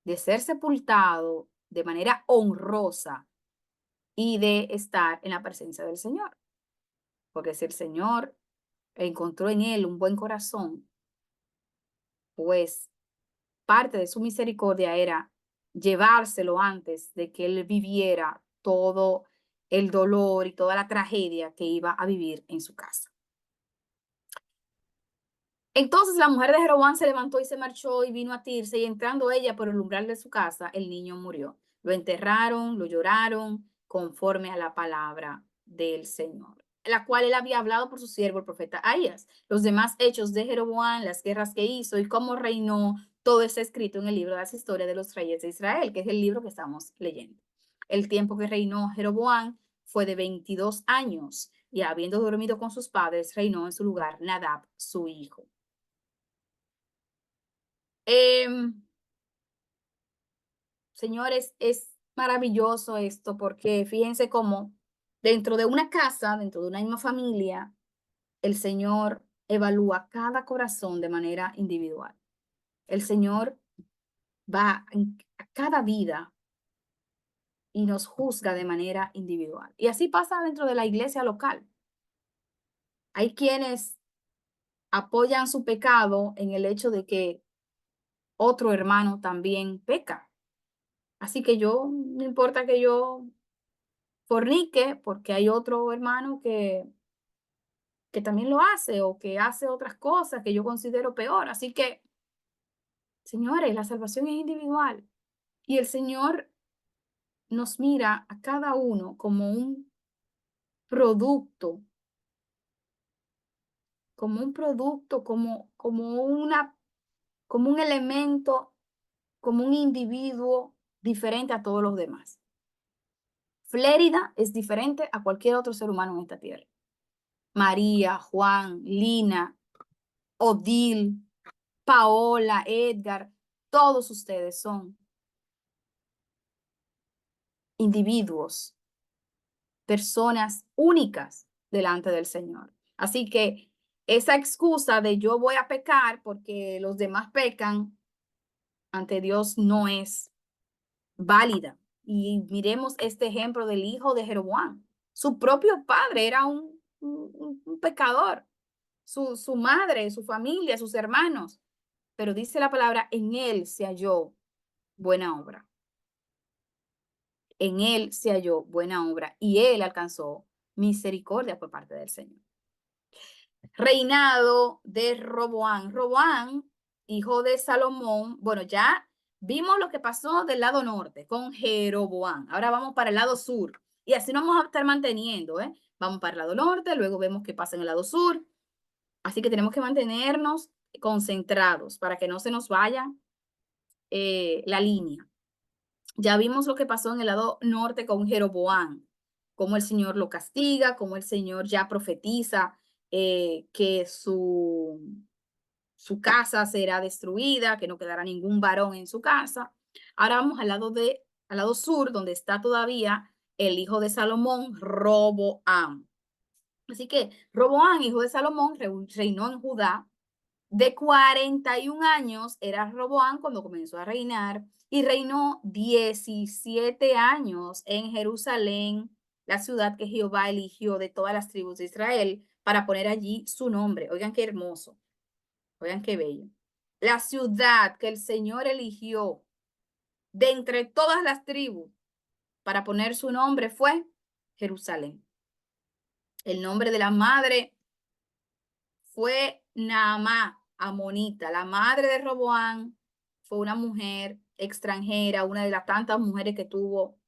de ser sepultado de manera honrosa y de estar en la presencia del Señor. Porque si el Señor encontró en él un buen corazón, pues parte de su misericordia era llevárselo antes de que él viviera todo el dolor y toda la tragedia que iba a vivir en su casa. Entonces la mujer de Jeroboam se levantó y se marchó y vino a Tirse, y entrando ella por el umbral de su casa, el niño murió. Lo enterraron, lo lloraron, conforme a la palabra del Señor, la cual él había hablado por su siervo, el profeta Ahías. Los demás hechos de Jeroboam, las guerras que hizo y cómo reinó, todo está escrito en el libro de las historias de los reyes de Israel, que es el libro que estamos leyendo. El tiempo que reinó Jeroboam fue de 22 años, y habiendo dormido con sus padres, reinó en su lugar Nadab, su hijo. Señores, es maravilloso esto, porque fíjense cómo dentro de una casa, dentro de una misma familia, el Señor evalúa cada corazón de manera individual. El Señor va a cada vida y nos juzga de manera individual. Y así pasa dentro de la iglesia local. Hay quienes apoyan su pecado en el hecho de que otro hermano también peca. Así que no importa que yo fornique, porque hay otro hermano que también lo hace, o que hace otras cosas que yo considero peor. Así que, señores, la salvación es individual, y el Señor nos mira a cada uno como un producto, como un elemento, como un individuo diferente a todos los demás. Flérida es diferente a cualquier otro ser humano en esta tierra. María, Juan, Lina, Odil, Paola, Edgar, todos ustedes son individuos, personas únicas delante del Señor. Así que esa excusa de yo voy a pecar porque los demás pecan, ante Dios no es válida. Y miremos este ejemplo del hijo de Jeroboam. Su propio padre era un pecador, su madre, su familia, sus hermanos. Pero dice la palabra, en él se halló buena obra. En él se halló buena obra y él alcanzó misericordia por parte del Señor. Reinado de Roboán. Roboán, hijo de Salomón. Bueno, ya vimos lo que pasó del lado norte con Jeroboán. Ahora vamos para el lado sur. Y así nos vamos a estar manteniendo, ¿eh? Vamos para el lado norte, luego vemos qué pasa en el lado sur. Así que tenemos que mantenernos concentrados para que no se nos vaya la línea. Ya vimos lo que pasó en el lado norte con Jeroboam, cómo el Señor lo castiga, cómo el Señor ya profetiza que su casa será destruida, que no quedará ningún varón en su casa. Ahora vamos al lado sur, donde está todavía el hijo de Salomón, Roboam. Así que Roboam, hijo de Salomón, reinó en Judá. De 41 años era Roboam cuando comenzó a reinar y reinó 17 años en Jerusalén, la ciudad que Jehová eligió de todas las tribus de Israel para poner allí su nombre. Oigan qué hermoso, oigan qué bello. La ciudad que el Señor eligió de entre todas las tribus para poner su nombre fue Jerusalén. El nombre de la madre fue Naamá, amonita. La madre de Roboam fue una mujer extranjera, una de las tantas mujeres que tuvo,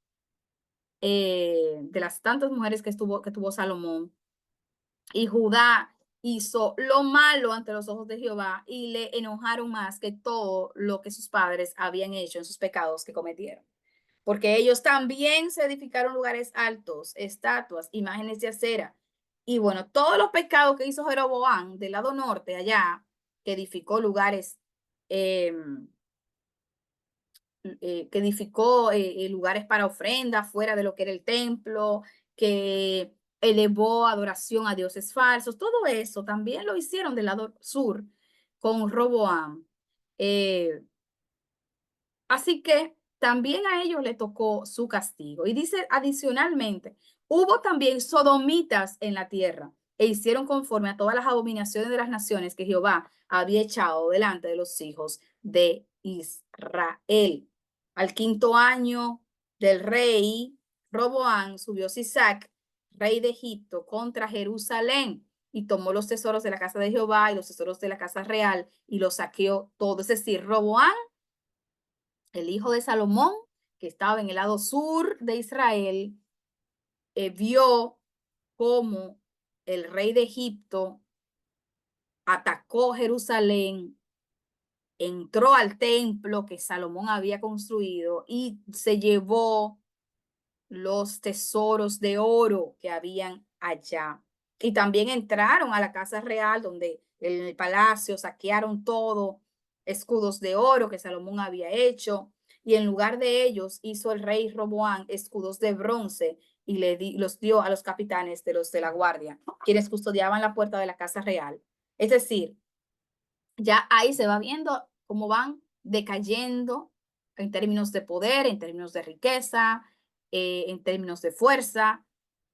de las tantas mujeres que tuvo Salomón. Y Judá hizo lo malo ante los ojos de Jehová y le enojaron más que todo lo que sus padres habían hecho en sus pecados que cometieron. Porque ellos también se edificaron lugares altos, estatuas, imágenes de acera. Y bueno, todos los pecados que hizo Jeroboam del lado norte, allá, que edificó lugares, eh, que edificó lugares para ofrendas fuera de lo que era el templo, que elevó adoración a dioses falsos, todo eso también lo hicieron del lado sur con Roboam. Eh, Así que también a ellos le tocó su castigo. Y dice adicionalmente, hubo también sodomitas en la tierra e hicieron conforme a todas las abominaciones de las naciones que Jehová había echado delante de los hijos de Israel. Al quinto año del rey Roboam subió Sisac, rey de Egipto, contra Jerusalén y tomó los tesoros de la casa de Jehová y los tesoros de la casa real y los saqueó todo. Es decir, Roboam, el hijo de Salomón, que estaba en el lado sur de Israel, vio cómo el rey de Egipto atacó Jerusalén, entró al templo que Salomón había construido y se llevó los tesoros de oro que habían allá. Y también entraron a la casa real, donde en el palacio saquearon todo, escudos de oro que Salomón había hecho, y en lugar de ellos hizo el rey Roboam escudos de bronce y los dio a los capitanes de los de la guardia, quienes custodiaban la puerta de la casa real. Es decir, ya ahí se va viendo cómo van decayendo en términos de poder, en términos de riqueza, en términos de fuerza.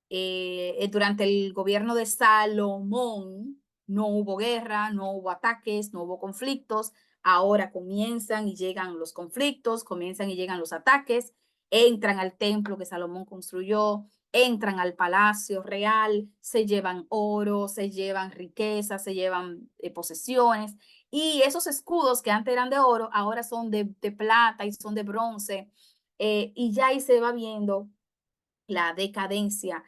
Durante el gobierno de Salomón no hubo guerra, no hubo ataques, no hubo conflictos. Ahora comienzan y llegan los conflictos, comienzan y llegan los ataques, entran al templo que Salomón construyó, entran al palacio real, se llevan oro, se llevan riqueza, se llevan posesiones. Y esos escudos que antes eran de oro, ahora son de plata y son de bronce. Y ya ahí se va viendo la decadencia,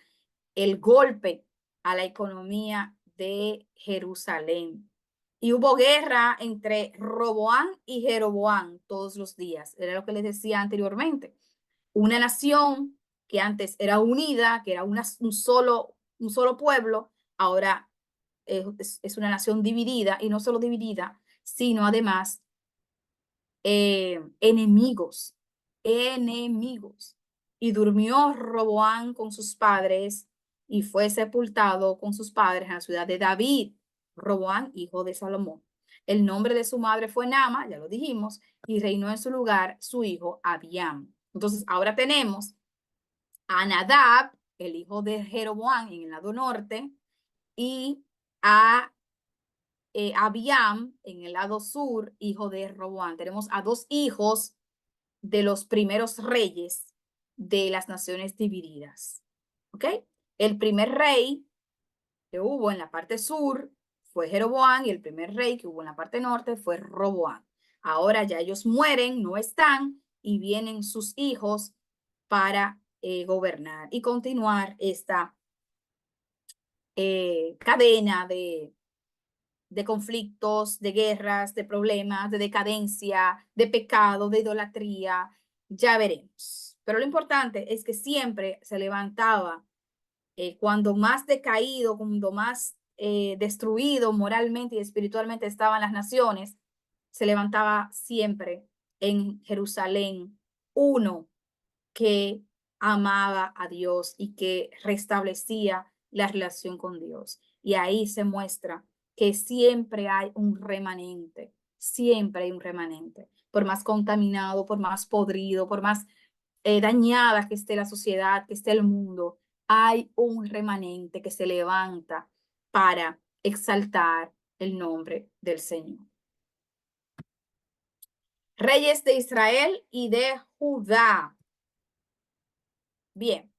el golpe a la economía de Jerusalén. Y hubo guerra entre Roboam y Jeroboam todos los días. Era lo que les decía anteriormente. Una nación que antes era unida, que era un solo pueblo, ahora es una nación dividida, y no solo dividida, sino además enemigos, enemigos. Y durmió Roboam con sus padres y fue sepultado con sus padres en la ciudad de David, Roboam, hijo de Salomón. El nombre de su madre fue Nama, ya lo dijimos, y reinó en su lugar su hijo Abiam. Entonces, ahora tenemos a Nadab, el hijo de Jeroboam en el lado norte, y a Abiam en el lado sur, hijo de Roboam. Tenemos a dos hijos de los primeros reyes de las naciones divididas. ¿Ok? El primer rey que hubo en la parte sur fue Jeroboam y el primer rey que hubo en la parte norte fue Roboam. Ahora ya ellos mueren, no están, y vienen sus hijos para gobernar y continuar esta cadena de conflictos, de guerras, de problemas, de decadencia, de pecado, de idolatría. ya veremos. Pero lo importante es que siempre se levantaba cuando más decaído, cuando más destruido moralmente y espiritualmente estaban las naciones, se levantaba siempre en Jerusalén uno que amaba a Dios y que restablecía la relación con Dios. Y ahí se muestra que siempre hay un remanente, siempre hay un remanente, por más contaminado, por más podrido, por más dañada que esté la sociedad, que esté el mundo, hay un remanente que se levanta para exaltar el nombre del Señor. Reyes de Israel y de Judá. Bien.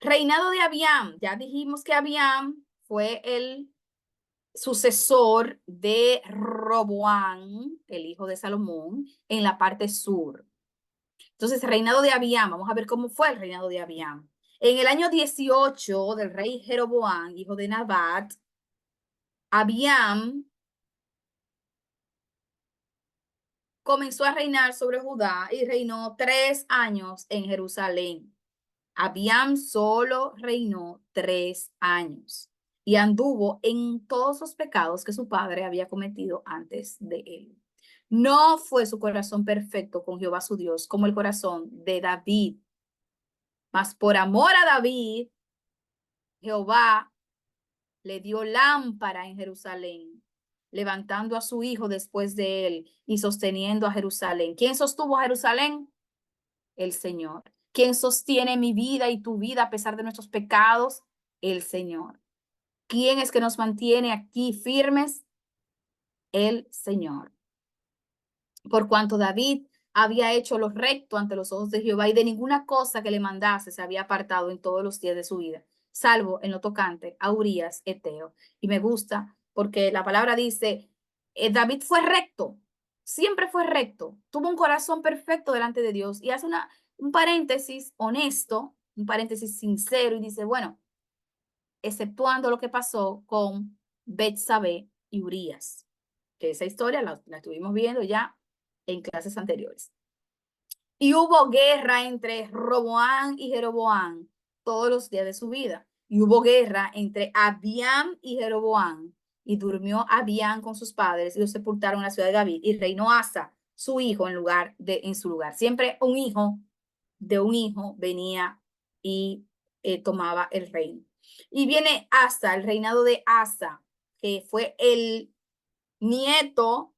Reinado de Abiam. Ya dijimos que Abiam fue el sucesor de Roboán, el hijo de Salomón, en la parte sur. Entonces, reinado de Abiam, vamos a ver cómo fue el reinado de Abiam. En el año 18 del rey Jeroboam, hijo de Nabat, Abiam comenzó a reinar sobre Judá y reinó 3 años en Jerusalén. Abiam solo reinó 3 años y anduvo en todos los pecados que su padre había cometido antes de él. No fue su corazón perfecto con Jehová su Dios como el corazón de David, mas por amor a David, Jehová le dio lámpara en Jerusalén, levantando a su hijo después de él y sosteniendo a Jerusalén. ¿Quién sostuvo a Jerusalén? El Señor. ¿Quién sostiene mi vida y tu vida a pesar de nuestros pecados? El Señor. ¿Quién es que nos mantiene aquí firmes? El Señor. Por cuanto David había hecho lo recto ante los ojos de Jehová y de ninguna cosa que le mandase se había apartado en todos los días de su vida, salvo en lo tocante a Urías Eteo. Y me gusta porque la palabra dice, David fue recto, siempre fue recto, tuvo un corazón perfecto delante de Dios y hace un paréntesis honesto, un paréntesis sincero y dice, bueno, exceptuando lo que pasó con Betsabé y Urías, que esa historia la estuvimos viendo ya en clases anteriores. Y hubo guerra entre Roboán y Jeroboán todos los días de su vida. Y hubo guerra entre Abiam y Jeroboán. Y durmió Abiam con sus padres y los sepultaron en la ciudad de David. Y reinó Asa, su hijo, en su lugar. Siempre un hijo de un hijo venía y tomaba el reino. Y viene Asa, el reinado de Asa, que fue el nieto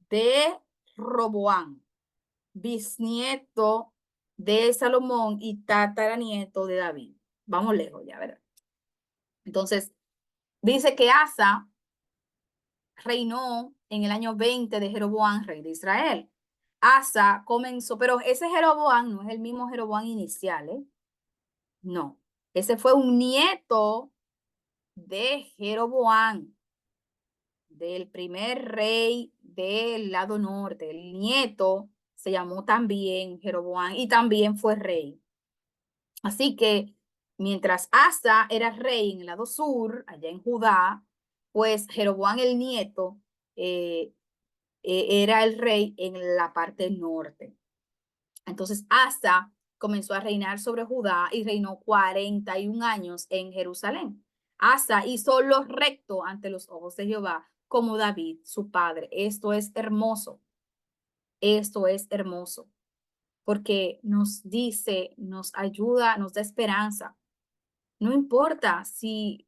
de Roboán, bisnieto de Salomón y tataranieto de David. Vamos lejos ya, ¿verdad? Entonces, dice que Asa reinó en el año 20 de Jeroboam, rey de Israel. Asa comenzó, pero ese Jeroboam no es el mismo Jeroboam inicial, ¿eh? No, ese fue un nieto de Jeroboam, del primer rey del lado norte. El nieto se llamó también Jeroboam y también fue rey. Así que mientras Asa era rey en el lado sur, allá en Judá, pues Jeroboam el nieto eh, era el rey en la parte norte. Entonces Asa comenzó a reinar sobre Judá y reinó 41 años en Jerusalén. Asa hizo lo recto ante los ojos de Jehová, como David, su padre. Esto es hermoso. Esto es hermoso, porque nos dice, nos ayuda, nos da esperanza. No importa si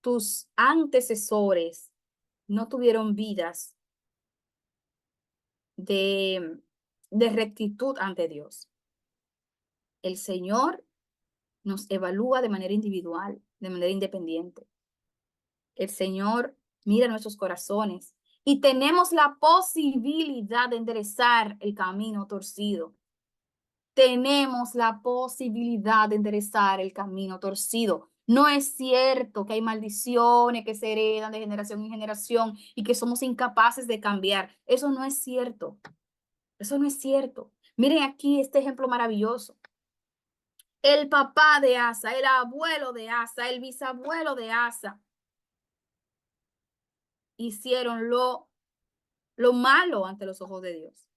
tus antecesores no tuvieron vidas de, de rectitud ante Dios. El Señor nos evalúa de manera individual, de manera independiente. El Señor mira nuestros corazones y tenemos la posibilidad de enderezar el camino torcido. Tenemos la posibilidad de enderezar el camino torcido. No es cierto que hay maldiciones que se heredan de generación en generación y que somos incapaces de cambiar. Eso no es cierto. Eso no es cierto. Miren aquí este ejemplo maravilloso. El papá de Asa, el abuelo de Asa, el bisabuelo de Asa hicieron lo malo ante los ojos de Dios.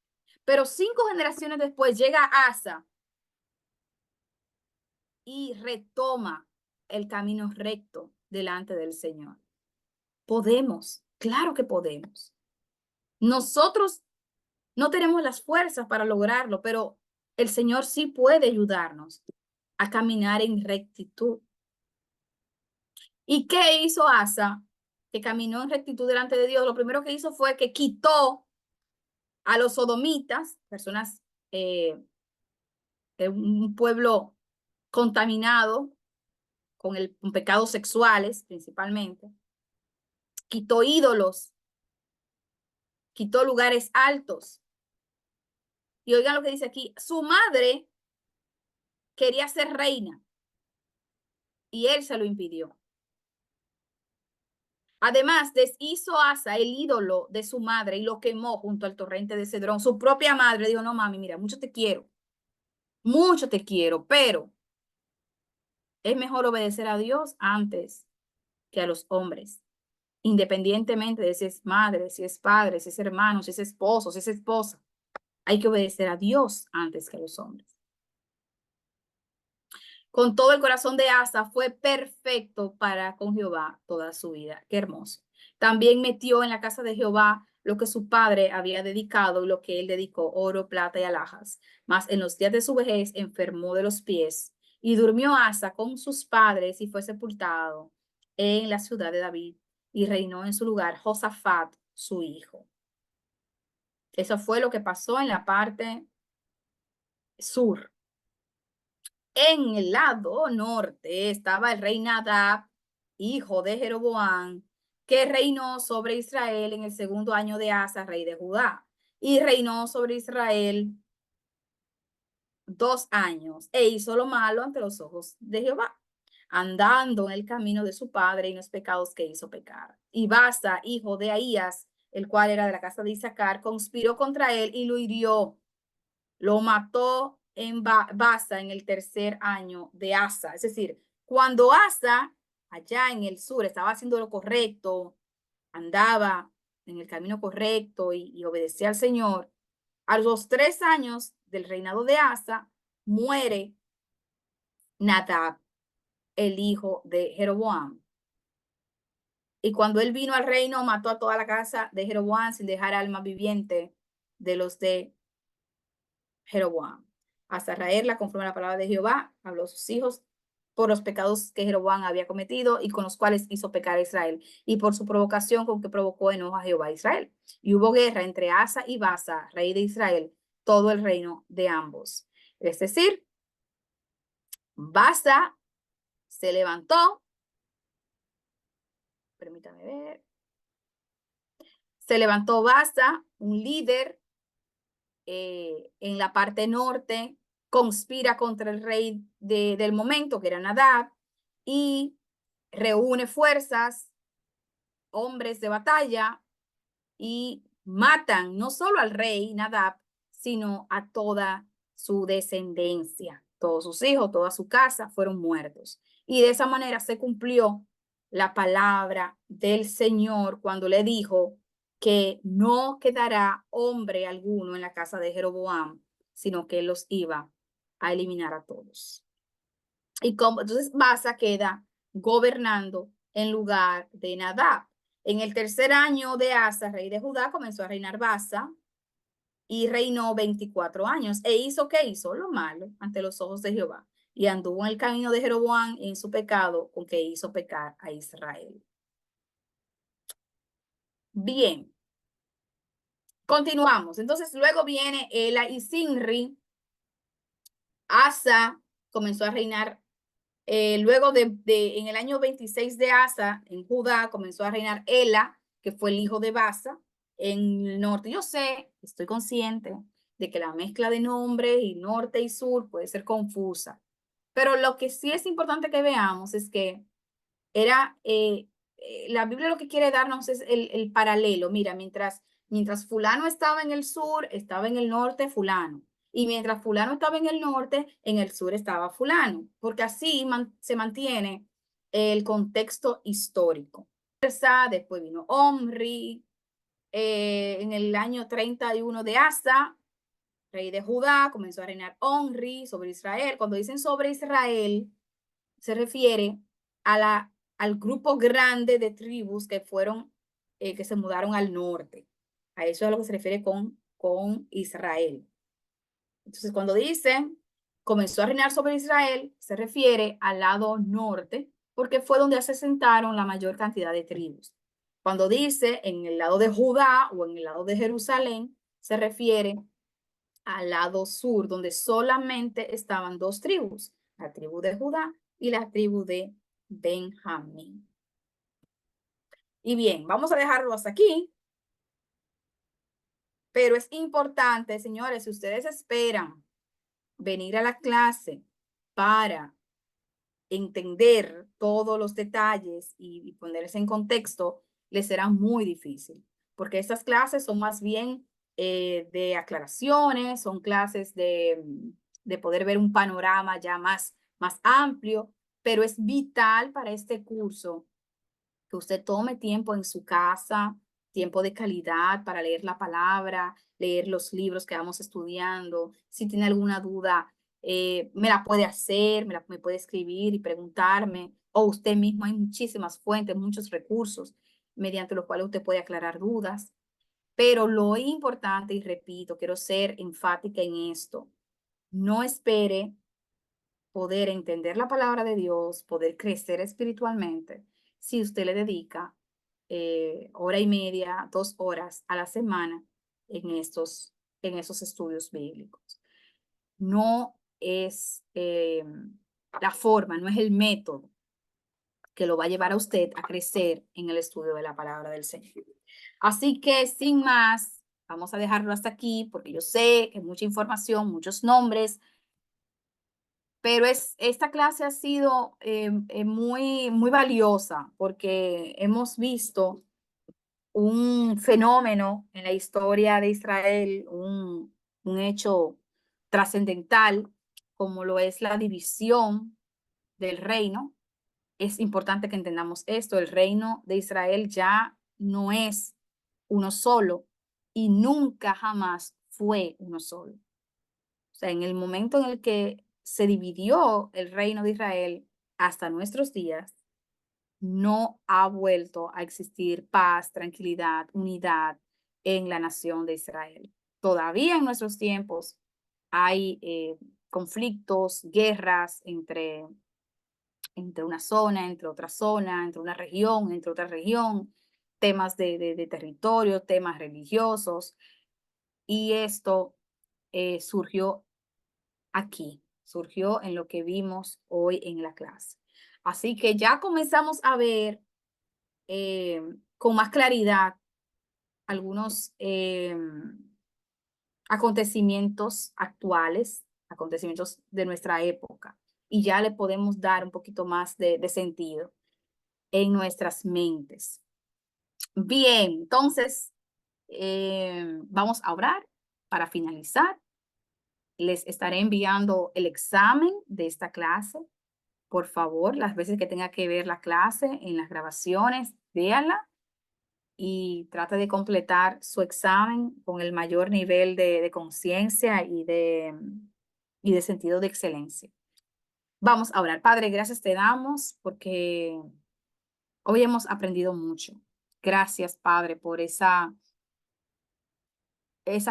Pero 5 generaciones después llega Asa y retoma el camino recto delante del Señor. Podemos, claro que podemos. Nosotros no tenemos las fuerzas para lograrlo, pero el Señor sí puede ayudarnos a caminar en rectitud. ¿Y qué hizo Asa? Que caminó en rectitud delante de Dios. Lo primero que hizo fue que quitó a los sodomitas, personas de un pueblo contaminado con pecados sexuales principalmente. Quitó ídolos, quitó lugares altos. Y oigan lo que dice aquí, su madre quería ser reina y él se lo impidió. Además, deshizo Asa el ídolo de su madre y lo quemó junto al torrente de Cedrón. Su propia madre dijo, no mami, mira, mucho te quiero, pero es mejor obedecer a Dios antes que a los hombres, independientemente de si es madre, si es padre, si es hermano, si es esposo, si es esposa. Hay que obedecer a Dios antes que a los hombres. Con todo el corazón de Asa fue perfecto para con Jehová toda su vida. Qué hermoso. También metió en la casa de Jehová lo que su padre había dedicado y lo que él dedicó, oro, plata y alhajas. Mas en los días de su vejez enfermó de los pies y durmió Asa con sus padres y fue sepultado en la ciudad de David y reinó en su lugar Josafat, su hijo. Eso fue lo que pasó en la parte sur. En el lado norte estaba el rey Nadab, hijo de Jeroboam, que reinó sobre Israel en el segundo año de Asa, rey de Judá, y reinó sobre Israel 2 años, e hizo lo malo ante los ojos de Jehová, andando en el camino de su padre y en los pecados que hizo pecar. Y Basa, hijo de Ahías, el cual era de la casa de Isaacar, conspiró contra él y lo hirió. Lo mató en Basa en el 3er año de Asa. Es decir, cuando Asa, allá en el sur, estaba haciendo lo correcto, andaba en el camino correcto y obedecía al Señor, a los 3 años del reinado de Asa, muere Nadab, el hijo de Jeroboam. Y cuando él vino al reino, mató a toda la casa de Jeroboam sin dejar alma viviente de los de Jeroboam. Hasta raerla conforme a la palabra de Jehová, habló a sus hijos por los pecados que Jeroboam había cometido y con los cuales hizo pecar a Israel, y por su provocación con que provocó enojo a Jehová a Israel. Y hubo guerra entre Asa y Basa, rey de Israel, todo el reino de ambos. Es decir, Basa se levantó, permítame ver, se levantó Basa, un líder en la parte norte, conspira contra el rey del momento, que era Nadab, y reúne fuerzas, hombres de batalla, y matan no solo al rey Nadab, sino a toda su descendencia. Todos sus hijos, toda su casa fueron muertos. Y de esa manera se cumplió la palabra del Señor cuando le dijo que no quedará hombre alguno en la casa de Jeroboam, sino que él los iba a eliminar a todos. Y como, entonces Basa queda gobernando en lugar de Nadab. En el 3er año de Asa, rey de Judá, comenzó a reinar Basa y reinó 24 años. E hizo, ¿qué hizo? Lo malo ante los ojos de Jehová. Y anduvo en el camino de Jeroboam en su pecado con que hizo pecar a Israel. Bien, continuamos. Entonces luego viene Ela y Sinri. Asa comenzó a reinar luego en el año 26 de Asa, en Judá, comenzó a reinar Ela, que fue el hijo de Basa, en el norte. Yo sé, estoy consciente de que la mezcla de nombres y norte y sur puede ser confusa, pero lo que sí es importante que veamos es que era, la Biblia lo que quiere darnos es el paralelo. Mira, mientras fulano estaba en el sur, estaba en el norte fulano. Y mientras fulano estaba en el norte, en el sur estaba fulano. Porque así se mantiene el contexto histórico. Después vino Omri, en el año 31 de Asa, rey de Judá, comenzó a reinar Omri sobre Israel. Cuando dicen sobre Israel, se refiere al grupo grande de tribus que fueron, que se mudaron al norte. A eso es a lo que se refiere con Israel. Entonces, cuando dicen comenzó a reinar sobre Israel, se refiere al lado norte, porque fue donde se asentaron la mayor cantidad de tribus. Cuando dice en el lado de Judá o en el lado de Jerusalén, se refiere al lado sur, donde solamente estaban dos tribus, la tribu de Judá y la tribu de Benjamín. Y bien, vamos a dejarlo hasta aquí, pero es importante, señores, si ustedes esperan venir a la clase para entender todos los detalles y ponerse en contexto, les será muy difícil, porque estas clases son más bien de aclaraciones, son clases de poder ver un panorama ya más amplio, pero es vital para este curso que usted tome tiempo en su casa, tiempo de calidad para leer la palabra, leer los libros que vamos estudiando. Si tiene alguna duda, me la puede hacer, me puede escribir y preguntarme, o usted mismo. Hay muchísimas fuentes, muchos recursos mediante los cuales usted puede aclarar dudas. Pero lo importante, y repito, quiero ser enfática en esto, no espere poder entender la palabra de Dios, poder crecer espiritualmente, si usted le dedica hora y media, 2 horas a la semana en esos estudios bíblicos. No es la forma, no es el método que lo va a llevar a usted a crecer en el estudio de la palabra del Señor. Así que sin más, vamos a dejarlo hasta aquí porque yo sé que mucha información, muchos nombres, pero esta clase ha sido muy valiosa porque hemos visto un fenómeno en la historia de Israel, un hecho trascendental como lo es la división del reino. Es importante que entendamos esto, el reino de Israel ya no es uno solo y nunca jamás fue uno solo. O sea, en el momento en el que se dividió el reino de Israel hasta nuestros días, no ha vuelto a existir paz, tranquilidad, unidad en la nación de Israel. Todavía en nuestros tiempos hay conflictos, guerras entre una zona, entre otra zona, entre una región, entre otra región, temas de territorio, temas religiosos, y esto surgió aquí, surgió en lo que vimos hoy en la clase. Así que ya comenzamos a ver con más claridad algunos acontecimientos actuales, acontecimientos de nuestra época, y ya le podemos dar un poquito más de sentido en nuestras mentes. Bien, entonces vamos a orar para finalizar. Les estaré enviando el examen de esta clase. Por favor, las veces que tenga que ver la clase en las grabaciones, véanla y trate de completar su examen con el mayor nivel de conciencia y de sentido de excelencia. Vamos a orar. Padre, gracias te damos porque hoy hemos aprendido mucho. Gracias, Padre, por esa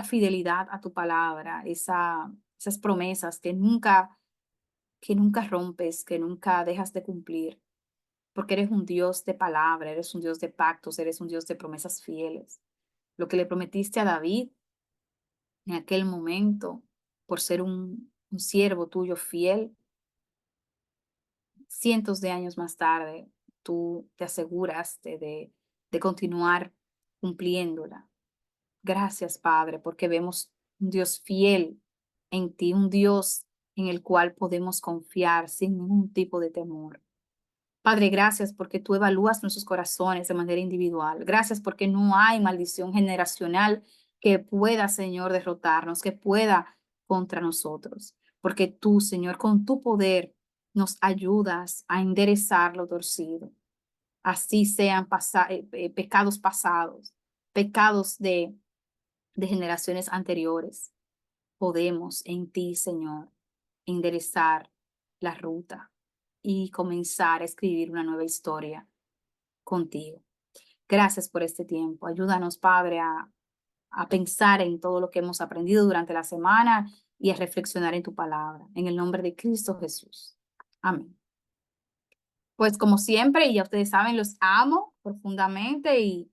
fidelidad a tu palabra, esas promesas que nunca rompes, que nunca dejas de cumplir, porque eres un Dios de palabra, eres un Dios de pactos, eres un Dios de promesas fieles. Lo que le prometiste a David en aquel momento, por ser un siervo tuyo fiel, cientos de años más tarde, tú te aseguraste de continuar cumpliéndola. Gracias, Padre, porque vemos un Dios fiel en ti, un Dios en el cual podemos confiar sin ningún tipo de temor. Padre, gracias porque tú evalúas nuestros corazones de manera individual. Gracias porque no hay maldición generacional que pueda, Señor, derrotarnos, que pueda contra nosotros. Porque tú, Señor, con tu poder nos ayudas a enderezar lo torcido. Así sean pecados pasados, pecados de generaciones anteriores. Podemos en ti, Señor, enderezar la ruta y comenzar a escribir una nueva historia contigo. Gracias por este tiempo. Ayúdanos, Padre, a pensar en todo lo que hemos aprendido durante la semana y a reflexionar en tu palabra. En el nombre de Cristo Jesús. Amén. Pues como siempre, y ya ustedes saben, los amo profundamente y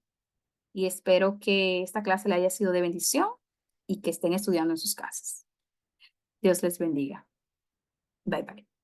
espero que esta clase le haya sido de bendición y que estén estudiando en sus casas. Dios les bendiga. Bye bye.